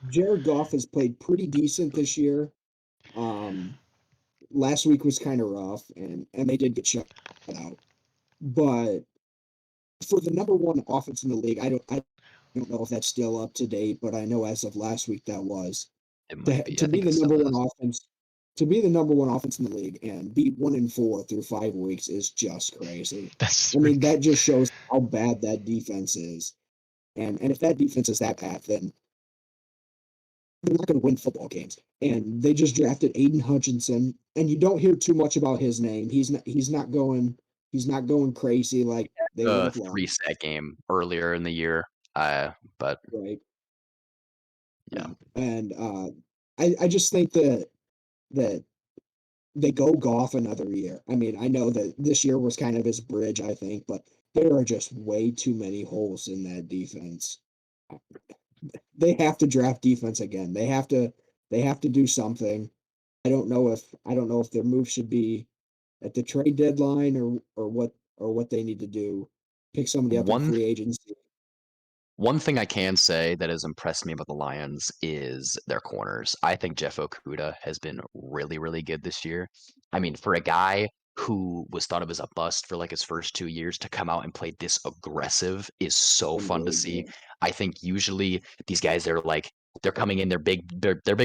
Jared Goff has played pretty decent this year. Last week was kind of rough, and they did get shut out. But for the number one offense in the league, I don't know if that's still up to date, but I know as of last week that was. To be the number one offense, to be the number one offense in the league and be 1-4 through 5 weeks is just crazy. That just shows how bad that defense is. And if that defense is that bad, then they're not going to win football games. And they just drafted Aiden Hutchinson, and you don't hear too much about his name. He's not going crazy like they would have 3-sack game earlier in the year. But right. Yeah. And I just think that they go Goff another year. I mean, I know that this year was kind of his bridge, I think, but there are just way too many holes in that defense. They have to draft defense again. They have to do something. I don't know if their move should be at the trade deadline or what they need to do. Pick somebody up in free agency. One thing I can say that has impressed me about the Lions is their corners. I think Jeff Okudah has been really, really good this year. I mean, for a guy who was thought of as a bust for like his first 2 years, to come out and play this aggressive is so fun to Really see. good. I think usually these guys, they're coming in, they're big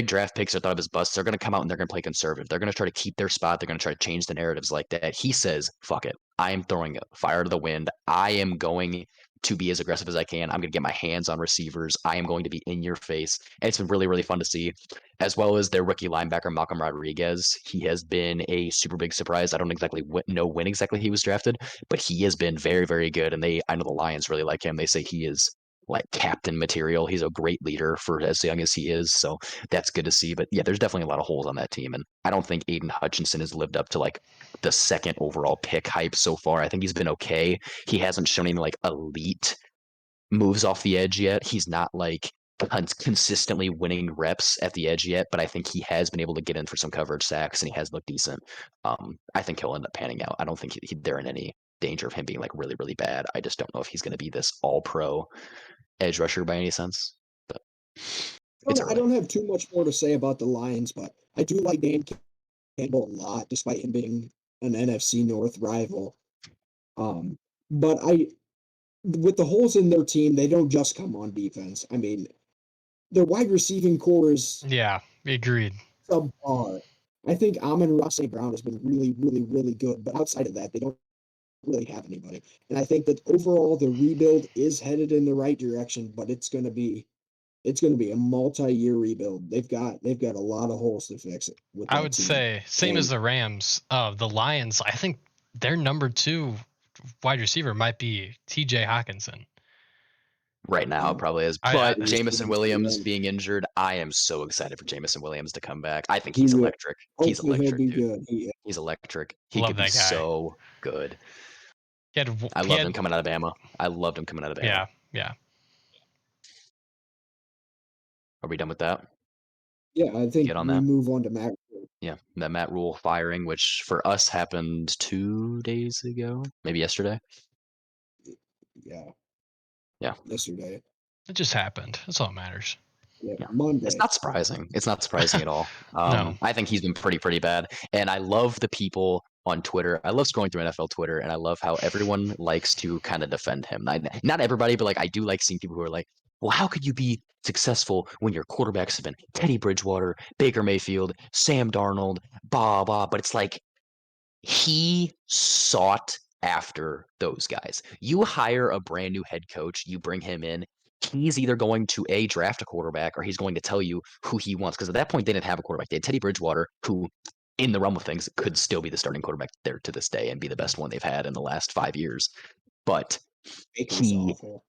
draft picks are thought of as busts. They're going to come out and they're going to play conservative. They're going to try to keep their spot. They're going to try to change the narratives like that. He says, fuck it. I am throwing fire to the wind. I am going to be as aggressive as I can. I'm going to get my hands on receivers. I am going to be in your face. And it's been really, really fun to see, as well as their rookie linebacker, Malcolm Rodriguez. He has been a super big surprise. I don't exactly know when exactly he was drafted, but he has been very, very good. And I know the Lions really like him. They say he is like captain material. He's a great leader for as young as he is. So that's good to see. But yeah, there's definitely a lot of holes on that team. And I don't think Aiden Hutchinson has lived up to like the second overall pick hype so far. I think he's been okay. He hasn't shown any like elite moves off the edge yet. He's not like consistently winning reps at the edge yet, but I think he has been able to get in for some coverage sacks and he has looked decent. I think he'll end up panning out. I don't think they're in any danger of him being like really, really bad. I just don't know if he's going to be this all pro edge rusher by any sense, but it's I early. don't have too much more to say about the Lions, but I do like Dan Campbell a lot, despite him being an NFC North rival. But with the holes in their team, they don't just come on defense. I mean, their wide receiving core is Yeah, agreed. subpar. I think Amon-Ra St. Brown has been really, really, really good, but outside of that, they don't really have anybody. And I think that overall the rebuild is headed in the right direction, but it's going to be a multi-year rebuild. They've got a lot of holes to fix it with I that would team. say same as And the Rams. The Lions, I think their number 2 wide receiver might be TJ Hawkinson. Right now, it probably is. I- But I- Jamison Williams Yeah. being injured, I am so excited for Jamison Williams to come back. I think He he's will. electric. He's Hopefully he'll electric, be dude. good. He's electric. He Love could be that guy. so good. He I loved had, him coming out of Bama. I loved him coming out of Bama. yeah, yeah. Are we done with that? Yeah, I think Get on we that. move on to Matt. Yeah, that Matt Rule firing, which for us happened 2 days ago, maybe yesterday. Yeah. Yeah. Yesterday. It just happened. That's all that matters. Yeah. Yeah. Monday. It's not surprising. It's not surprising at all. No. I think he's been pretty bad. And I love the people on Twitter. I love scrolling through NFL Twitter, and I love how everyone likes to kind of defend him. Not everybody, but like I do like seeing people who are like, well, how could you be successful when your quarterbacks have been Teddy Bridgewater, Baker Mayfield, Sam Darnold, blah, blah. But it's like he sought after those guys. You hire a brand new head coach, you bring him in, he's either going to draft a quarterback or he's going to tell you who he wants. Because at that point, they didn't have a quarterback. They had Teddy Bridgewater, who in the realm of things could still be the starting quarterback there to this day and be the best one they've had in the last 5 years. But Baker's awful.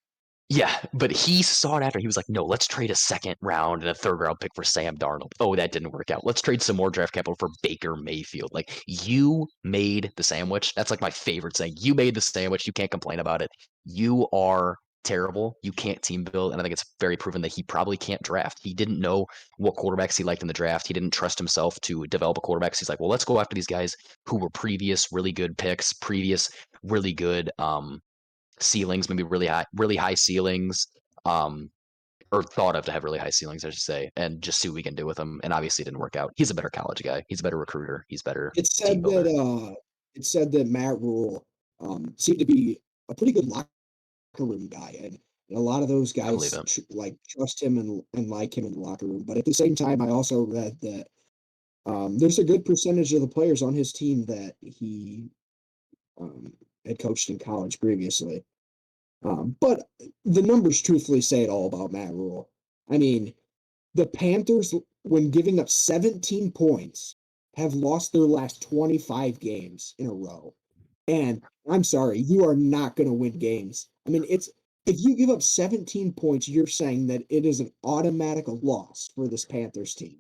yeah, but he sought after. He was like, no, let's trade a second round and a third round pick for Sam Darnold. Oh, that didn't work out. Let's trade some more draft capital for Baker Mayfield. Like, you made the sandwich. That's like my favorite saying. You made the sandwich. You can't complain about it. You are terrible. You can't team build. And I think it's very proven that he probably can't draft. He didn't know what quarterbacks he liked in the draft. He didn't trust himself to develop a quarterback. So he's like, well, let's go after these guys who were previous really good picks, previous really good ceilings, maybe really high ceilings, or thought of to have really high ceilings, I should say, and just see what we can do with him. And obviously, it didn't work out. He's a better college guy. He's a better recruiter. He's better team builder. It said that Matt Rule seemed to be a pretty good locker room guy, and a lot of those guys trust him and like him in the locker room. But at the same time, I also read that there's a good percentage of the players on his team that he had coached in college previously. But the numbers truthfully say it all about Matt Rule. I mean, the Panthers, when giving up 17 points, have lost their last 25 games in a row. And I'm sorry, you are not going to win games. I mean, if you give up 17 points, you're saying that it is an automatic loss for this Panthers team.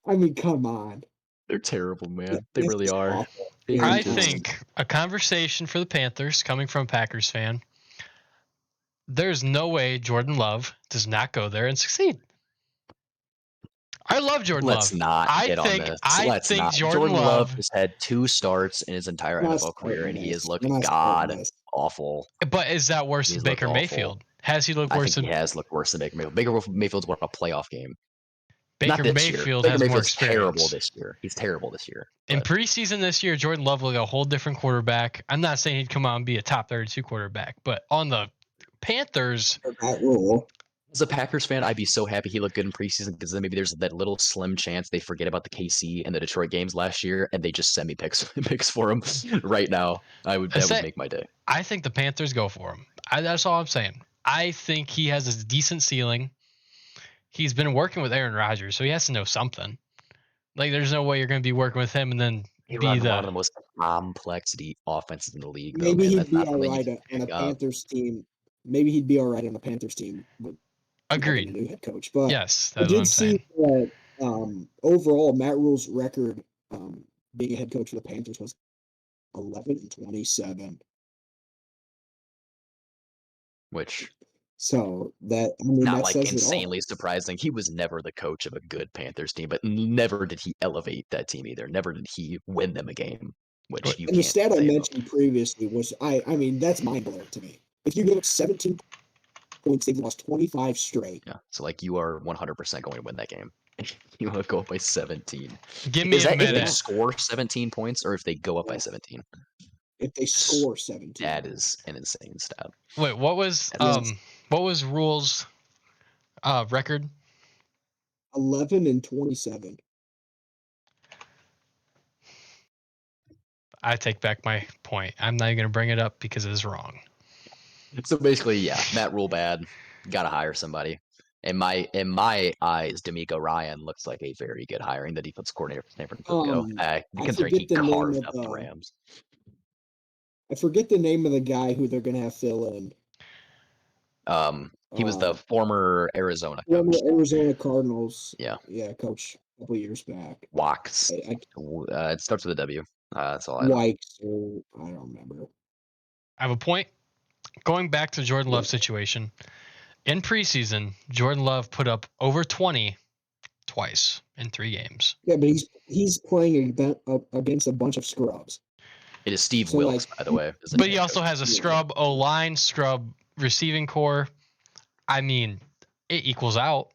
I mean, come on. They're terrible, man. They really are. I think a conversation for the Panthers coming from a Packers fan. There's no way Jordan Love does not go there and succeed. I love Jordan Love. Let's not get on this. I think Jordan Love has had 2 starts in his entire NFL career, and he has looked god awful. But is that worse than Baker Mayfield? Has he looked worse? I think he has looked worse than Baker Mayfield. Baker Mayfield's won a playoff game. Baker Not this year. Mayfield Baker has more Mayfield's terrible experience. this year. He's terrible this year. In but- preseason this year, Jordan Love will be a whole different quarterback. I'm not saying he'd come out and be a top 32 quarterback, but on the Panthers, That rule. As a Packers fan, I'd be so happy he looked good in preseason because then maybe there's that little slim chance they forget about the KC and the Detroit games last year and they just send me picks for him right now. That would make my day. I think the Panthers go for him. That's all I'm saying. I think he has a decent ceiling. He's been working with Aaron Rodgers, so he has to know something. Like, there's no way you're going to be working with him and then He be runs one of the most complex offenses in the league. Maybe though, man. he'd be all right on a Panthers team. Maybe he'd be all right on a Panthers team. Agreed. A new head coach, but yes, I that's what did I'm see saying. that overall Matt Rule's record being a head coach for the Panthers was 11-27. Which So that not that like says insanely surprising. He was never the coach of a good Panthers team, but never did he elevate that team either. Never did he win them a game. Which you and the can't stat I say mentioned previously was I mean that's mind blowing to me. If you give up 17 points, they've lost 25 straight. Yeah, so like you are 100% going to win that game. You want to go up by 17. Give me a If they minute. score 17 points or if they go up by 17? If they score 17, that is an insane stat. Wait, what was Rule's record? 11-27. I take back my point. I'm not even going to bring it up because it's wrong. So basically, yeah, Matt Rule bad. Got to hire somebody. In my eyes, D'Amico Ryan looks like a very good hiring. The defense coordinator for San Francisco. Considering he carved up the Rams. I forget the name of the guy who they're going to have fill in. He was the former Arizona coach. Former Arizona Cardinals. Yeah, coach a couple years back. Wax. It starts with a W. That's all I know. Wikes, or I don't remember. I have a point. Going back to Jordan Love's situation, in preseason, Jordan Love put up over 20 twice in 3 games. Yeah, but he's playing against a bunch of scrubs. It is Steve Wilkes, by the way. But he also has a scrub O-line, scrub receiving core. I mean, it equals out.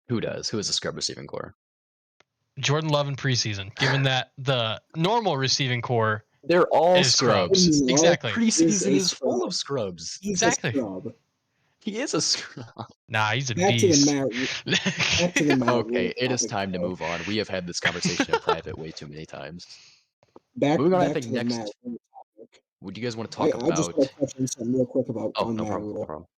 Who does? Who is a scrub receiving core? Jordan Love in preseason, given that the normal receiving core they're all scrubs. Exactly. Preseason is full of scrubs. Exactly. He is a scrub. Nah, he's a beast. Back to the Matt okay, it is time to move on. We have had this conversation in private way too many times. Moving on, I think next. Would you guys want to talk about? I just want to touch on something real quick about Matt Rule.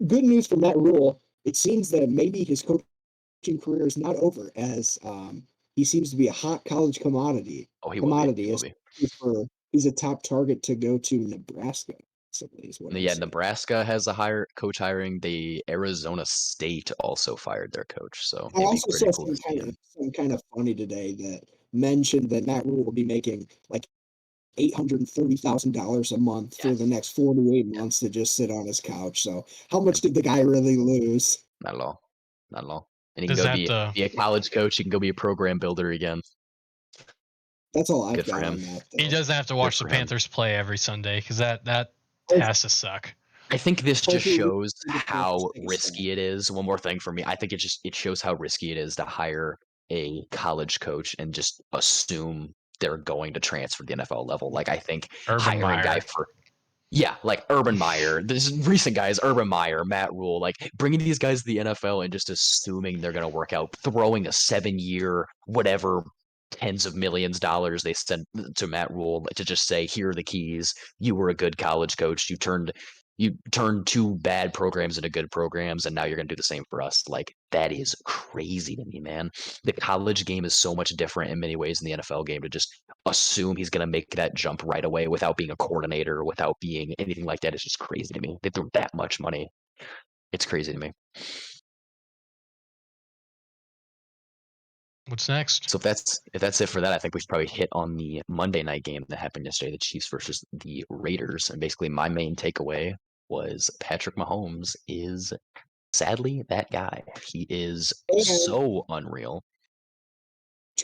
Good news for Matt Rule. It seems that maybe his coaching career is not over, as he seems to be a hot college commodity. Oh, he will be. He's a top target to go to Nebraska. Nebraska has a coach hiring. Arizona State also fired their coach. So I also saw some kind of funny today that mentioned that Matt Rule will be making like $830,000 a month for the next 48 months to just sit on his couch. So how much did the guy really lose? Not at all. And he can go be a college coach. He can go be a program builder again. That's all I've got on that. He doesn't have to watch the Panthers play every Sunday because that has to suck. I think this just shows how risky it is. One more thing for me. I think it shows how risky it is to hire a college coach and just assume they're going to transfer to the NFL level. Like, I think hiring a guy like Urban Meyer, this recent guys, Urban Meyer, Matt Rule, like bringing these guys to the NFL and just assuming they're going to work out, throwing a 7-year, whatever, tens of millions of dollars they sent to Matt Rule to just say, here are the keys. You were a good college coach. You turned 2 bad programs into good programs, and now you're going to do the same for us. Like, that is crazy to me, man. The college game is so much different in many ways than the NFL game to just assume he's going to make that jump right away without being a coordinator, without being anything like that. It's just crazy to me. They threw that much money. It's crazy to me. What's next? So if that's it for that, I think we should probably hit on the Monday night game that happened yesterday, the Chiefs versus the Raiders. And basically my main takeaway was Patrick Mahomes is sadly that guy. He is so unreal.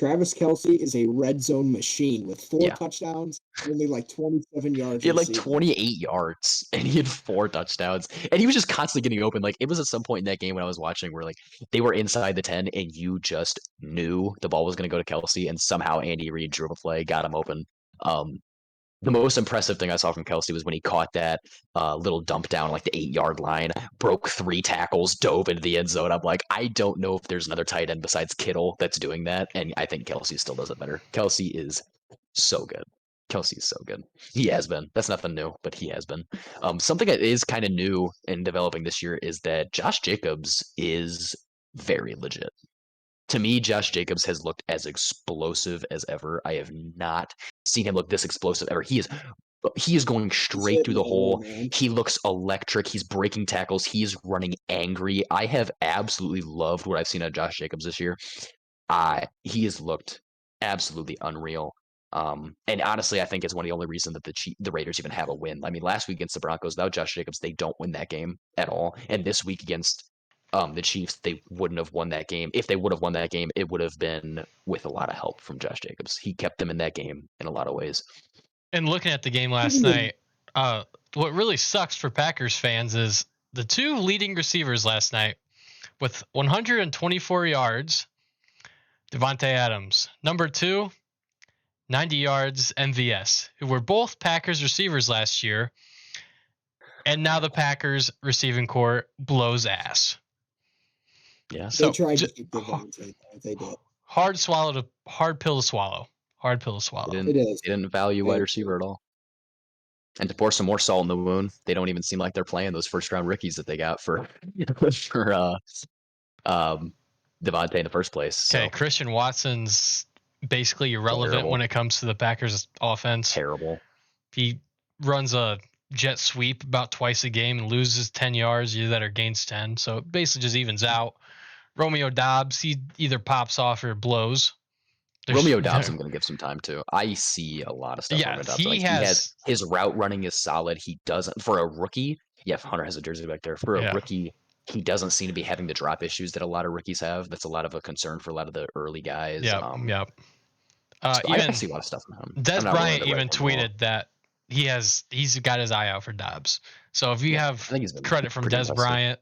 Travis Kelce is a red zone machine with 4 Yeah. touchdowns, only like 27 yards. He had like receiving. 28 yards and he had 4 touchdowns. And he was just constantly getting open. Like it was at some point in that game when I was watching where like they were inside the 10 and you just knew the ball was going to go to Kelce and somehow Andy Reid drew a play, got him open. The most impressive thing I saw from Kelce was when he caught that little dump down like the 8-yard line, broke 3 tackles, dove into the end zone. I'm like, I don't know if there's another tight end besides Kittle that's doing that, and I think Kelce still does it better. Kelce is so good. Kelce is so good. He has been. That's nothing new, but he has been. Something that is kind of new in developing this year is that Josh Jacobs is very legit. To me, Josh Jacobs has looked as explosive as ever. I have not seen him look this explosive ever. He is going straight through the hole. Man. He looks electric. He's breaking tackles. He's running angry. I have absolutely loved what I've seen of Josh Jacobs this year. He has looked absolutely unreal. And honestly, I think it's one of the only reasons that the Raiders even have a win. I mean, last week against the Broncos, without Josh Jacobs, they don't win that game at all. And this week against the Chiefs, they wouldn't have won that game. If they would have won that game, it would have been with a lot of help from Josh Jacobs. He kept them in that game in a lot of ways. And looking at the game last night, what really sucks for Packers fans is the 2 leading receivers last night with 124 yards, Devontae Adams. Number 2, 90 yards, MVS, who were both Packers receivers last year. And now the Packers receiving corps blows ass. Yeah. They So tried to keep Devontae. They did. hard pill to swallow. Hard pill to swallow. It is. They didn't value wide receiver at all. And to pour some more salt in the wound, they don't even seem like they're playing those first round rookies that they got for Devontae in the first place. Okay, So Christian Watson's basically irrelevant terrible. when it comes to the Packers offense. Terrible. He runs a jet sweep about twice a game and loses 10 yards, either that or gains 10. So it basically just evens out. Romeo Doubs, he either pops off or blows. Romeo Doubs, I'm going to give some time to. I see a lot of stuff. Yeah, Romeo Doubs. he has his route running is solid. He doesn't for a rookie. Yeah, Hunter has a jersey back there. For a rookie, he doesn't seem to be having the drop issues that a lot of rookies have. That's a lot of a concern for a lot of the early guys. Yep. So I see a lot of stuff from him. Des Bryant even tweeted that he's got his eye out for Doubs. So if you have credit from Des Bryant,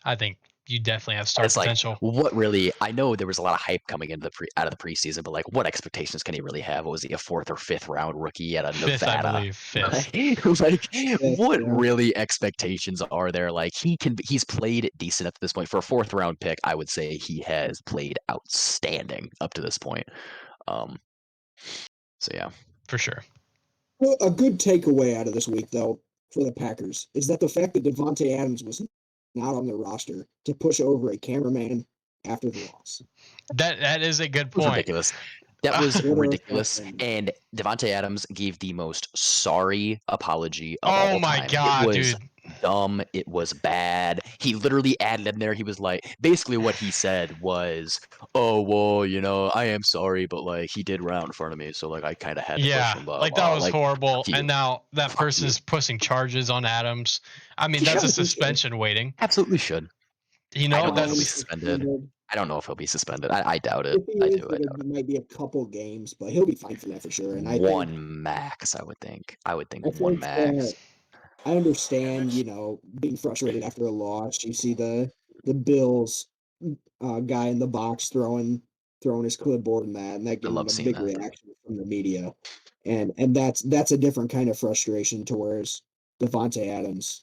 I think you definitely have star potential. What really? I know there was a lot of hype coming into out of the preseason, but like, what expectations can he really have? What was he, a 4th or 5th round rookie at a Nevada? Fifth, I believe. 5th. What really expectations are there? Like, he's played decent up to this point. For a 4th round pick, I would say he has played outstanding up to this point. So yeah, for sure. Well, a good takeaway out of this week, though, for the Packers is that the fact that Devontae Adams was not on their roster to push over a cameraman after the loss. That is a good point. Ridiculous. That was ridiculous. And Devontae Adams gave the most sorry apology of all time. Oh my God, it was dude. Dumb. It was bad. He literally added in there. He was like, basically what he said was, "Oh, well, I am sorry, but like he did run out in front of me, so like I kind of had to push him." Like that was horrible. And now that person is pushing charges on Adams. I mean, that's a suspension waiting. Absolutely should. I don't know if he'll be suspended. I don't know if he'll be suspended. I doubt it. I doubt it. It might be a couple games, but he'll be fine for that for sure. And one max, I would think. One max. I understand, being frustrated after a loss. You see the Bills guy in the box throwing his clipboard and that getting a big reaction from the media, and that's a different kind of frustration to whereas Devontae Adams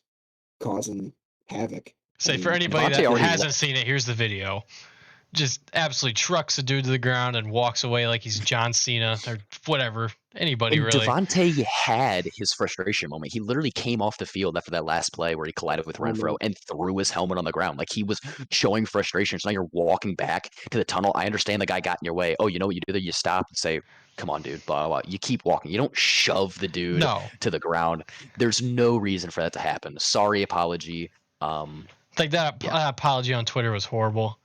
causing havoc. For anybody that hasn't seen it, here's the video. Just absolutely trucks a dude to the ground and walks away like he's John Cena or whatever. Anybody really. Devontae had his frustration moment. He literally came off the field after that last play where he collided with Renfro and threw his helmet on the ground. Like he was showing frustration. So now you're walking back to the tunnel. I understand the guy got in your way. Oh, you know what you do there? You stop and say, "Come on, dude, blah, blah, blah." You keep walking. You don't shove the dude to the ground. There's no reason for that to happen. Sorry apology. That apology on Twitter was horrible.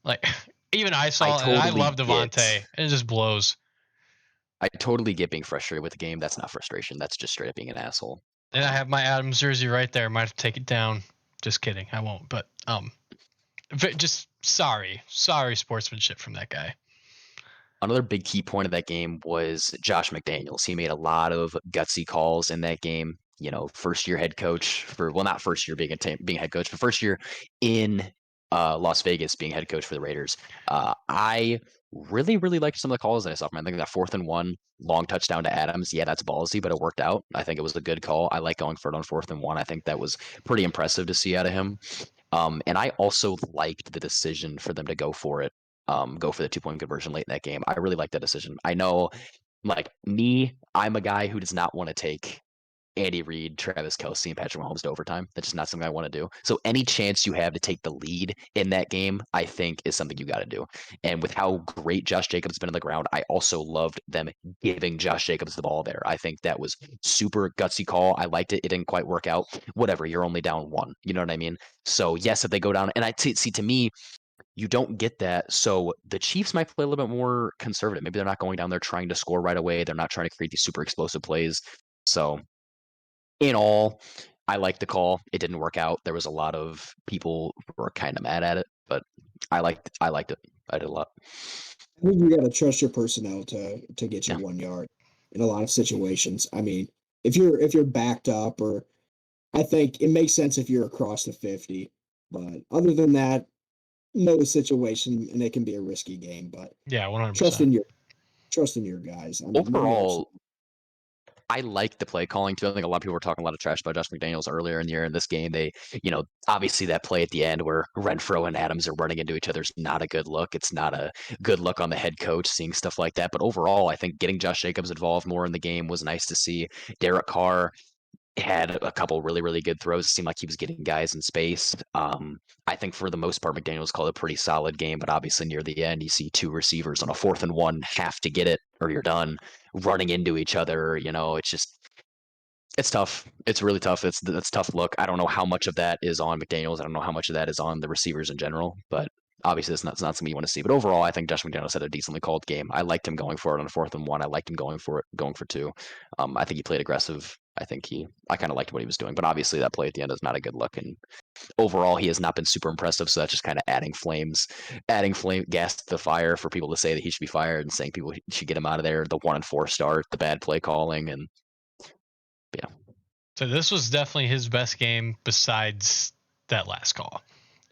Like, even I saw it, and I love Devontae, and it just blows. I totally get being frustrated with the game. That's not frustration. That's just straight up being an asshole. And I have my Adams jersey right there. Might have to take it down. Just kidding. I won't. But just sorry sportsmanship from that guy. another big key point of that game was Josh McDaniels. He made a lot of gutsy calls in that game. First year head coach not first year being head coach, but first year in Las Vegas being head coach for the Raiders. I really, really liked some of the calls that I saw from him. I think that 4th and 1 long touchdown to Adams. Yeah, that's ballsy, but it worked out. I think it was a good call. I like going for it on 4th and 1. I think that was pretty impressive to see out of him. And I also liked the decision for them to go for it. Go for the 2-point conversion late in that game. I really like that decision. I know, like me, I'm a guy who does not want to take Andy Reid, Travis Kelce, and Patrick Mahomes to overtime. That's just not something I want to do. So any chance you have to take the lead in that game, I think is something you got to do. And with how great Josh Jacobs has been on the ground, I also loved them giving Josh Jacobs the ball there. I think that was super gutsy call. I liked it. It didn't quite work out. Whatever. You're only down 1. You know what I mean? So yes, if they go down, and see to me, you don't get that. So the Chiefs might play a little bit more conservative. Maybe they're not going down there trying to score right away. They're not trying to create these super explosive plays. So in all, I liked the call. It didn't work out. There was a lot of people who were kind of mad at it, but I liked it. I did a lot. I think you got to trust your personnel to get you Yeah. 1 yard in a lot of situations. I mean, if you're backed up, or I think it makes sense if you're across the 50, but other than that, know the situation, and it can be a risky game. But Yeah, 100%. trust in your guys. I mean, Overall, I like the play calling too. I think a lot of people were talking a lot of trash about Josh McDaniels earlier in the year. In this game, they, obviously that play at the end where Renfro and Adams are running into each other is not a good look. It's not a good look on the head coach seeing stuff like that. But overall, I think getting Josh Jacobs involved more in the game was nice to see. Derek Carr had a couple really, really good throws. It seemed like he was getting guys in space. I think for the most part, McDaniels called a pretty solid game, but obviously near the end, you see 2 receivers on a 4th and 1 have to get it or you're done running into each other. It's tough. It's really tough. That's tough look. I don't know how much of that is on McDaniels. I don't know how much of that is on the receivers in general, but obviously it's not something you want to see. But overall, I think Josh McDaniels had a decently called game. I liked him going for it on a 4th and 1. I liked him going for 2. I think he played aggressive. I kind of liked what he was doing, but obviously that play at the end is not a good look. And overall, he has not been super impressive. So that's just kind of adding gas to the fire for people to say that he should be fired and saying people should get him out of there. The 1-4 start, the bad play calling, and yeah. So this was definitely his best game besides that last call.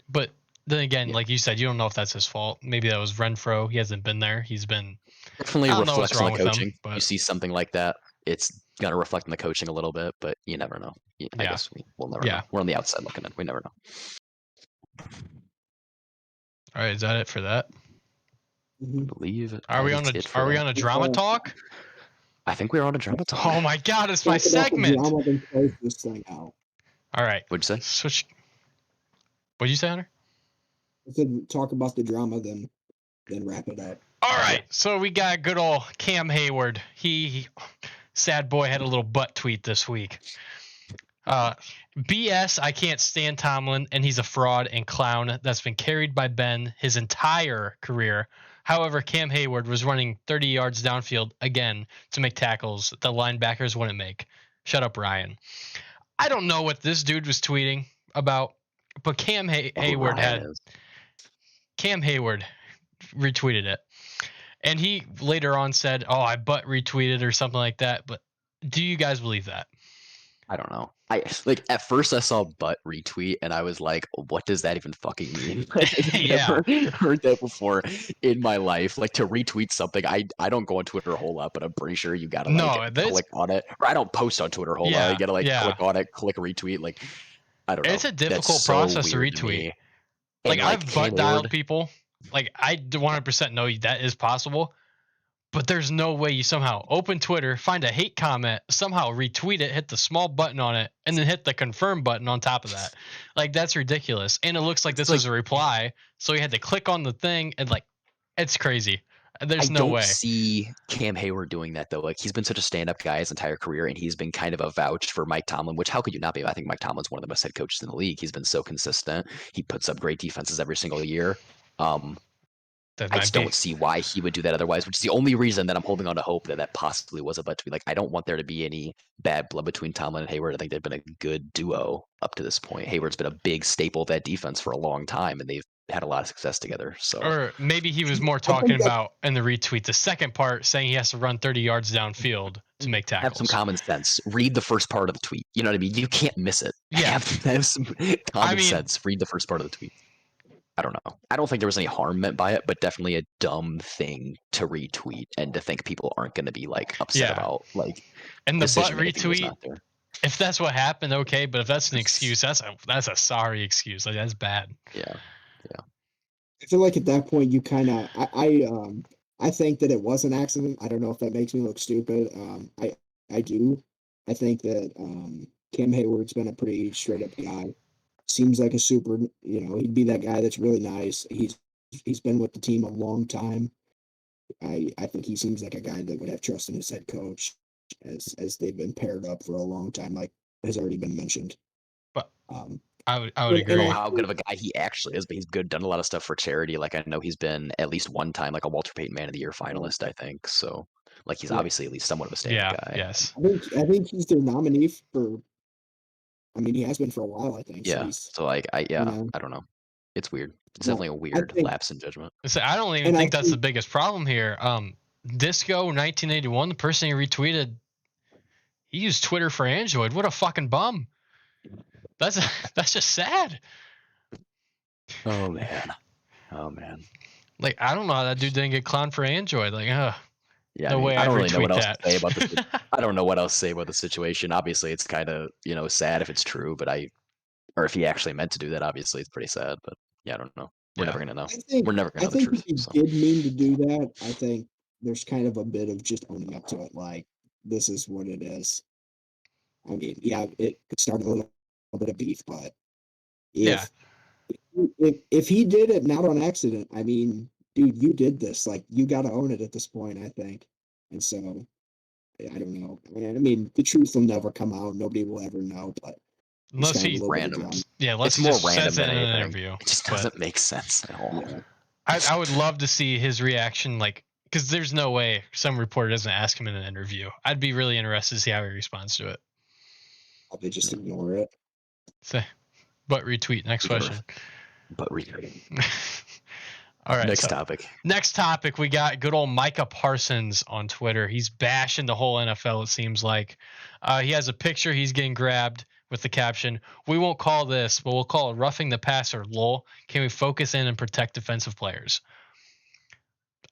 But then again, like you said, you don't know if that's his fault. Maybe that was Renfro. He hasn't been there. He's been definitely reflects on the coaching. Him, you see something like that, it's gonna reflect on the coaching a little bit, but you never know. I guess we'll never know. We're on the outside looking in. We never know. All right, is that it for that? I believe. Are we on a drama talk? I think we're on a drama talk. Oh my god, it's my segment. This thing out. All right. What'd you say? Switch. What'd you say, Hunter? I said talk about the drama, then wrap it up. All right. So we got good old Cam Hayward. He sad boy had a little butt tweet this week. BS, I can't stand Tomlin, and he's a fraud and clown that's been carried by Ben his entire career. However, Cam Hayward was running 30 yards downfield again to make tackles the linebackers wouldn't make. Shut up, Ryan. I don't know what this dude was tweeting about, but Cam Hayward retweeted it. And he later on said, "Oh, I butt retweeted" or something like that. But do you guys believe that? I don't know. At first I saw butt retweet and I was like, what does that even fucking mean? I've never heard that before in my life. Like to retweet something, I don't go on Twitter a whole lot, but I'm pretty sure you gotta click on it. Or I don't post on Twitter a whole lot. You gotta click on it, click retweet. Like I don't know. It's a difficult process to retweet. Like I've butt dialed people. Like I 100% know that is possible. But there's no way you somehow open Twitter, find a hate comment, somehow retweet it, hit the small button on it, and then hit the confirm button on top of that. Like, that's ridiculous. And it looks like this was a reply. So you had to click on the thing and it's crazy. There's no way. I don't see Cam Hayward doing that, though. Like, he's been such a stand-up guy his entire career, and he's been kind of a vouch for Mike Tomlin, which how could you not be? I think Mike Tomlin's one of the best head coaches in the league. He's been so consistent. He puts up great defenses every single year. I just don't see why he would do that otherwise, which is the only reason that I'm holding on to hope that possibly was a butt tweet. Like, I don't want there to be any bad blood between Tomlin and Hayward. I think they've been a good duo up to this point. Hayward's been a big staple of that defense for a long time, and they've had a lot of success together. So Or maybe he was more I think talking that about in the retweet the second part saying he has to run 30 yards downfield to make have some tackles. common sense. Read the first part of the tweet. You know what I mean? You can't miss it. Yeah. Have some common sense. Read the first part of the tweet. I don't know. I don't think there was any harm meant by it, but definitely a dumb thing to retweet and to think people aren't going to be like upset about like And the butt decision making was retweet, not there. if that's what happened, okay. But if that's an excuse, that's a sorry excuse. Like that's bad. Yeah. I feel like at that point you kind of I think that it was an accident. I don't know if that makes me look stupid. I do. I think that Cam Hayward's been a pretty straight up guy. Seems like a super. He'd be that guy that's really nice. He's been with the team a long time. I think he seems like a guy that would have trust in his head coach, as they've been paired up for a long time, like has already been mentioned. But Um, I would I don't know agree. how good of a guy he actually is, but he's good. Done a lot of stuff for charity. Like I know he's been at least one time like a Walter Payton Man of the Year finalist. I think so. Like he's Yeah. obviously at least somewhat of a stand-up Yeah. guy. Yes. I think he's their nominee for. I mean, he has been for a while. I think. So Yeah. he's. So like I You know, don't know. It's weird. It's no, definitely a I weird think, lapse in judgment. So I don't even and I think that's the think biggest problem here. Disco 1981, the person he retweeted, he used Twitter for Android. What a fucking bum. That's just sad. Oh man. Oh man. Like I don't know how that dude didn't get clowned for Android. Like, Yeah, no I mean, way I I'd don't really know retweet what else that. to say about this. I don't know what else to say about the situation. Obviously, it's kind of sad if it's true, but or if he actually meant to do that. Obviously, it's pretty sad. But yeah, I don't know. We're Yeah. never gonna know. I think We're never gonna I know the think if truth. he So did mean to do that, I think there's kind of a bit of just owning up to it. Like this is what it is. I mean, yeah, it could start a little bit of beef, but Yeah. if he did it not on accident, I mean, dude, you did this. Like you got to own it at this point, I think. And so I don't know. I mean, the truth will never come out. Nobody will ever know. But it's Unless kind of a he, little bit of random. drama. yeah, unless It's he more just random says it than in an anything. interview. It just But doesn't make sense at all. Yeah, I would love to see his reaction, like, because there's no way some reporter doesn't ask him in an interview. I'd be really interested to see how he responds to it. probably just ignore it. So, but retweet. Next question. But retweet. All right. Next so topic. Next topic, we got good old Micah Parsons on Twitter. He's bashing the whole NFL, it seems like. He has a picture he's getting grabbed with the caption, "We won't call this, but we'll call it roughing the passer, lol. Can we focus in and protect defensive players?"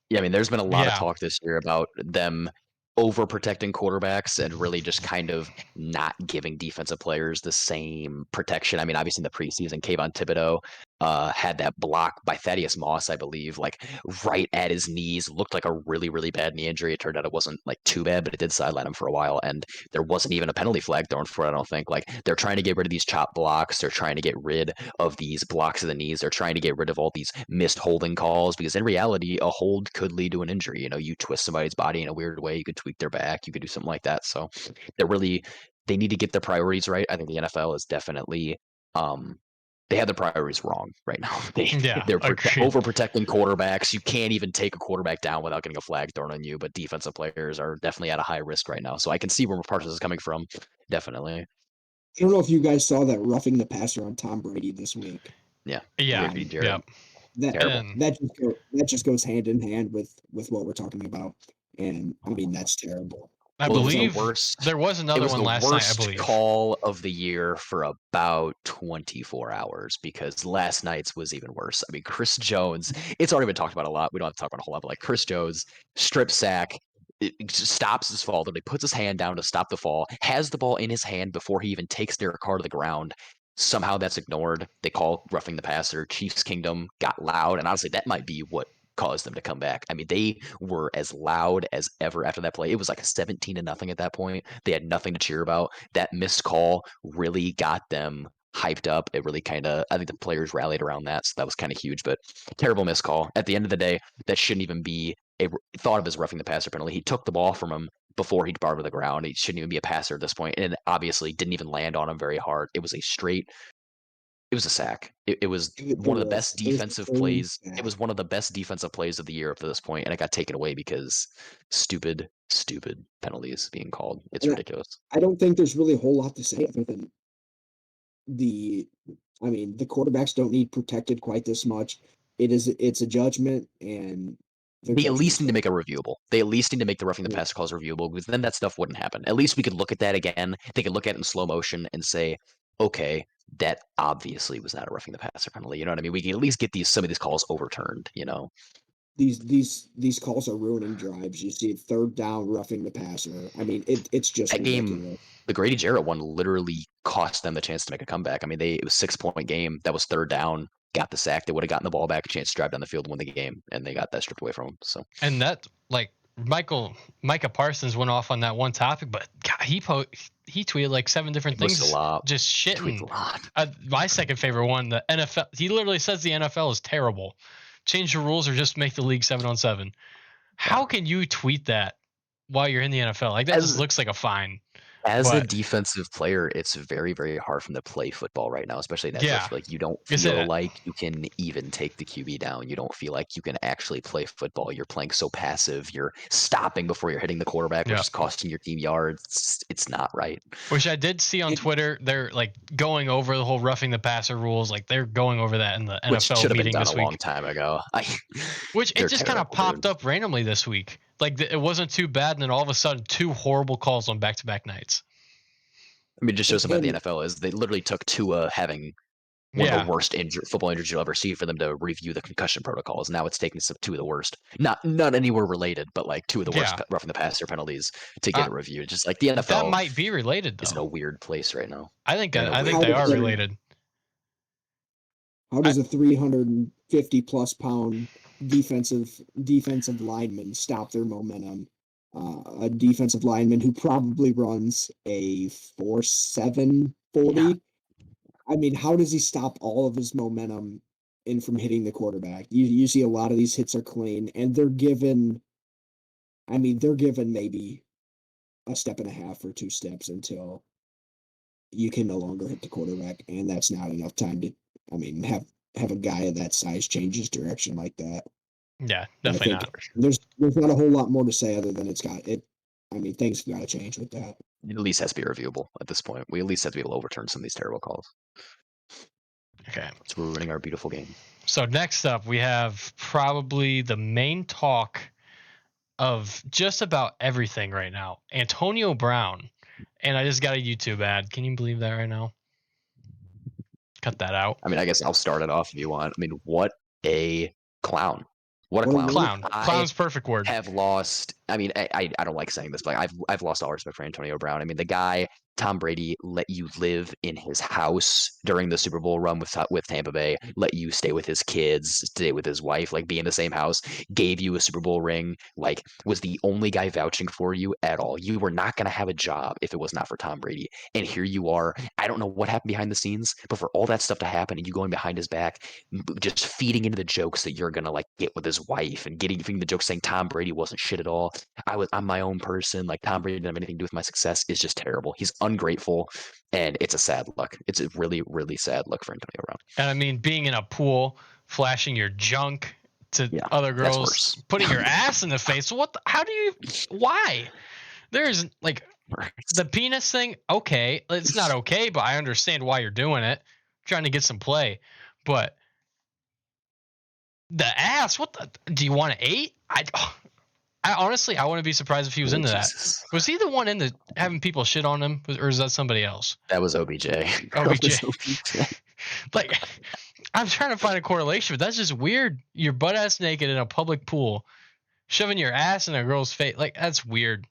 Yeah, I mean, there's been a lot of Yeah. talk this year about them overprotecting quarterbacks and really just kind of not giving defensive players the same protection. I mean, obviously in the preseason, Kayvon Thibodeau had that block by Thaddeus Moss, I believe, like right at his knees. Looked like a really, really bad knee injury. It turned out it wasn't like too bad, but it did sideline him for a while. And there wasn't even a penalty flag thrown for it, I don't think. Like they're trying to get rid of these chop blocks. They're trying to get rid of these blocks of the knees. They're trying to get rid of all these missed holding calls because in reality, a hold could lead to an injury. You know, you twist somebody's body in a weird way, you could tweak their back, you could do something like that. So they need to get their priorities right. I think the NFL is definitely they have the priorities wrong right now. Yeah, They're agreed. overprotecting quarterbacks. You can't even take a quarterback down without getting a flag thrown on you. But defensive players are definitely at a high risk right now. So I can see where Parsons is coming from. Definitely. I don't know if you guys saw that roughing the passer on Tom Brady this week. Yeah. Yeah. Brady, Jared. Yep. Terrible. That just goes hand in hand with what we're talking about, and I mean that's terrible. I Well, it was the believe worst. there was It another was one the last night, I worst believe. call of the year for about 24 hours because last night's was even worse. I mean, Chris Jones, it's already been talked about a lot. We don't have to talk about a whole lot, but like Chris Jones, strip sack, it just stops his fall. He puts his hand down to stop the fall, has the ball in his hand before he even takes Derek Carr to the ground. Somehow that's ignored. They call roughing the passer. Chiefs Kingdom got loud, and honestly, that might be what caused them to come back. I mean, they were as loud as ever after that play. It was like 17-0 at that point. They had nothing to cheer about. That missed call really got them hyped up. It really I think the players rallied around that. So that was kind of huge, but terrible missed call. At the end of the day, that shouldn't even be thought of as roughing the passer penalty. He took the ball from him before he barred to the ground. He shouldn't even be a passer at this point, and it obviously didn't even land on him very hard. It was a sack. It was one of the best defensive plays. It was one of the best defensive plays of the year up to this point, and it got taken away because stupid penalties being called. It's ridiculous. I don't think there's really a whole lot to say other than the I mean, the quarterbacks don't need protected quite this much. It's a judgment, and They at least need to make it reviewable. They at least need to make the roughing the Yeah. passer calls reviewable, because then that stuff wouldn't happen. At least we could look at that again. They could look at it in slow motion and say, okay, that obviously was not a roughing the passer penalty. You know what I mean? We can at least get some of these calls overturned. You know, These calls are ruining drives. You see third down roughing the passer. I mean, it's just that game, ridiculous. the Grady Jarrett one literally cost them the chance to make a comeback. I mean, it was 6-point game. That was third down. Got the sack. They would have gotten the ball back, a chance to drive down the field and win the game, and they got that stripped away from them. So, And that, like, Micah Parsons went off on that one topic, but God, he tweeted like 7 different things, a lot. just Tweets shitting. a lot. My second favorite one, the NFL. He literally says the NFL is terrible. Change the rules or just make the league 7-on-7. How can you tweet that while you're in the NFL? Like, that just looks like a fine. As a defensive player, it's very, very hard for them to play football right now, especially in edge rush. Like, you don't feel like you can even take the QB down. You don't feel like you can actually play football. You're playing so passive. You're stopping before you're hitting the quarterback, which is costing your team yards. It's not right. Which I did see on Twitter. They're like going over the whole roughing the passer rules. Like, they're going over that in the NFL meeting this week. A long time ago. Which it just kind of popped up randomly this week. Like, it wasn't too bad, and then all of a sudden, 2 horrible calls on back-to-back nights. I mean, it just shows how bad the NFL is. They literally took Tua having one of the worst football injuries you'll ever see for them to review the concussion protocols. Now it's taking 2 of the worst, not anywhere related, but like 2 of the worst roughing the passer penalties to get it reviewed. Just like the NFL, that might be related though. It's in a weird place right now. I think they are related. How does a 350+ pound defensive lineman stop their momentum? A defensive lineman who probably runs a 4.7 40. Yeah. I mean, how does he stop all of his momentum in from hitting the quarterback? You see a lot of these hits are clean, and they're given maybe a step and a half or 2 steps until you can no longer hit the quarterback, and that's not enough time to, have a guy of that size change his direction like that. Yeah, definitely not. There's not a whole lot more to say other than things have got to change with that. It at least has to be reviewable at this point. We at least have to be able to overturn some of these terrible calls. Okay. So we're ruining our beautiful game. So next up, we have probably the main talk of just about everything right now. Antonio Brown. And I just got a YouTube ad. Can you believe that right now? Cut that out. I mean, I guess I'll start it off if you want. I mean, what a clown. What a clown. Clown's perfect word. Have lost. I mean, I don't like saying this, but I've lost all respect for Antonio Brown. I mean, the guy, Tom Brady, let you live in his house during the Super Bowl run with Tampa Bay, let you stay with his kids, stay with his wife, like be in the same house, gave you a Super Bowl ring, like was the only guy vouching for you at all. You were not going to have a job if it was not for Tom Brady. And here you are. I don't know what happened behind the scenes, but for all that stuff to happen and you going behind his back, just feeding into the jokes that you're going to like get with his wife and feeding the jokes saying Tom Brady wasn't shit at all. I'm my own person. Like Tom Brady didn't have anything to do with my success is just terrible. He's ungrateful, and it's a sad look. It's a really, really sad look for Antonio Brown. And I mean, being in a pool, flashing your junk to other girls, putting your ass in the face. Why? There's like the penis thing. Okay, it's not okay, but I understand why you're doing it. Trying to get some play, but the ass. Do you want to eat? I honestly, I wouldn't be surprised if he was into that. Was he the one into having people shit on him, or is that somebody else? That was OBJ. Like, I'm trying to find a correlation, but that's just weird. You're butt ass naked in a public pool, shoving your ass in a girl's face. Like, that's weird.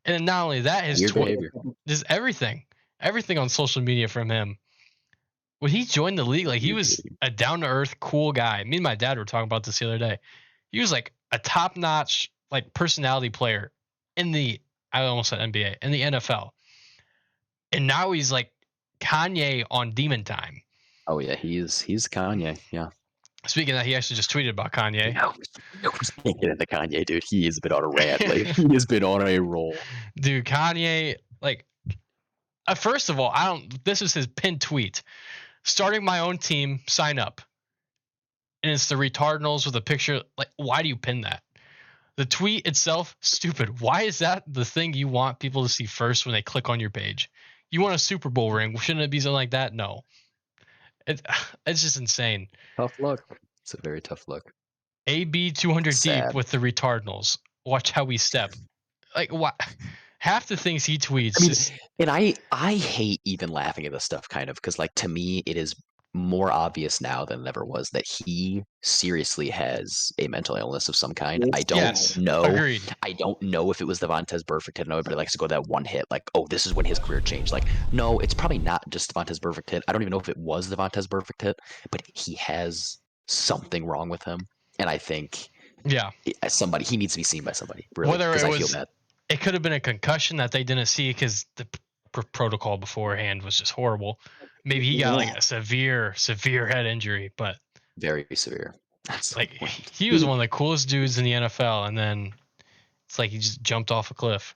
And not only that, his Twitter, just everything on social media from him. When he joined the league, like he was a down to earth, cool guy. Me and my dad were talking about this the other day. He was like a top notch, like personality player I almost said NBA, in the NFL. And now he's like Kanye on Demon Time. Oh yeah, he's Kanye. Yeah. Speaking of that, he actually just tweeted about Kanye. No, can't get into Kanye, dude. He has been on a rant. Like, he has been on a roll. Dude, Kanye, like, first of all, this is his pinned tweet. Starting my own team, sign up. And it's the retardinals with a picture. Like, why do you pin that? The tweet itself, stupid. Why is that the thing you want people to see first when they click on your page? You want a Super Bowl ring. Shouldn't it be something like that? No. It's just insane. Tough luck. It's a very tough look. AB 200 deep Sad. with the retardinals. Watch how we step. Like what? Half the things he tweets. I mean, and I hate even laughing at this stuff kind of because like to me it is more obvious now than it ever was that he seriously has a mental illness of some kind. I don't Yes, know. agreed. I don't know if it was the Vontaze Burfict hit. I know everybody likes to go that one hit, like, oh, this is when his career changed. Like, no, it's probably not just the Vontaze Burfict hit. I don't even know if it was the Vontaze Burfict hit, but he has something wrong with him. And I think Yeah. as somebody, he needs to be seen by somebody, really, Whether because it I feel was, bad. it could have been a concussion that they didn't see because the protocol beforehand was just horrible. Maybe he got like a severe head injury, but Very severe. That's like he was one of the coolest dudes in the NFL, and then it's like he just jumped off a cliff.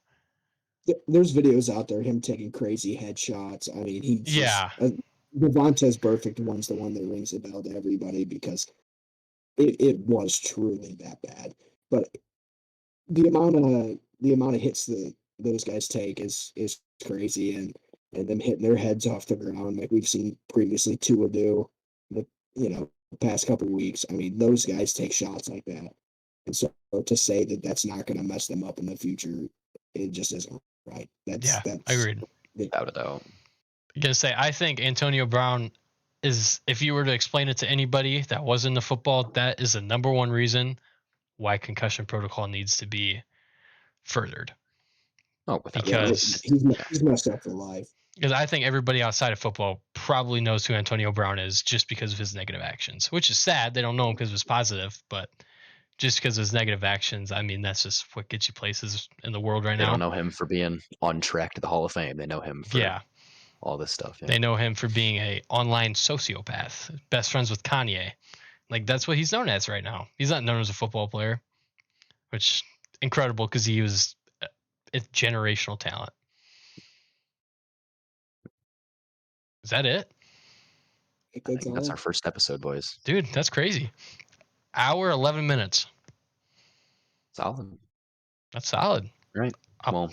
There's videos out there of him taking crazy headshots. I mean, he's Yeah. just the Vontaze Burfict one's the one that rings a bell to everybody because it was truly that bad. But the amount of hits that those guys take is crazy, and them hitting their heads off the ground like we've seen previously Tua do the past couple of weeks. I mean, those guys take shots like that, and so to say that that's not going to mess them up in the future, it just isn't right. That's agreed. Without a doubt. I'm gonna say I think Antonio Brown is, if you were to explain it to anybody that was in the football, that is the number one reason why concussion protocol needs to be furthered. Oh, without because he's messed up for life. Because I think everybody outside of football probably knows who Antonio Brown is just because of his negative actions, which is sad. They don't know him because of his positive, but just because of his negative actions, I mean, that's just what gets you places in the world right They now. don't know him for being on track to the Hall of Fame. They know him for all this stuff. Yeah. They know him for being a online sociopath, best friends with Kanye. Like that's what he's known as right now. He's not known as a football player, which incredible because he was a generational talent. Is that it? I think that's our first episode, boys. Dude, that's crazy. Hour 11 minutes. Solid. That's solid. Right. Well,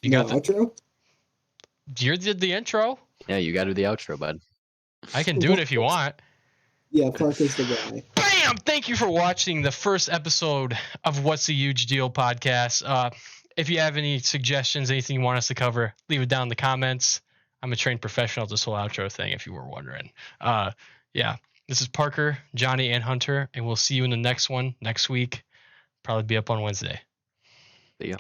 you got the outro? You did the intro. Yeah, you got to do the outro, bud. I can do it if you want. Yeah, Parker's the guy. Bam! Thank you for watching the first episode of What's a Huge Deal podcast. If you have any suggestions, anything you want us to cover, leave it down in the comments. I'm a trained professional at this whole outro thing, if you were wondering. Yeah, this is Parker, Johnny, and Hunter, and we'll see you in the next one next week. Probably be up on Wednesday. See ya.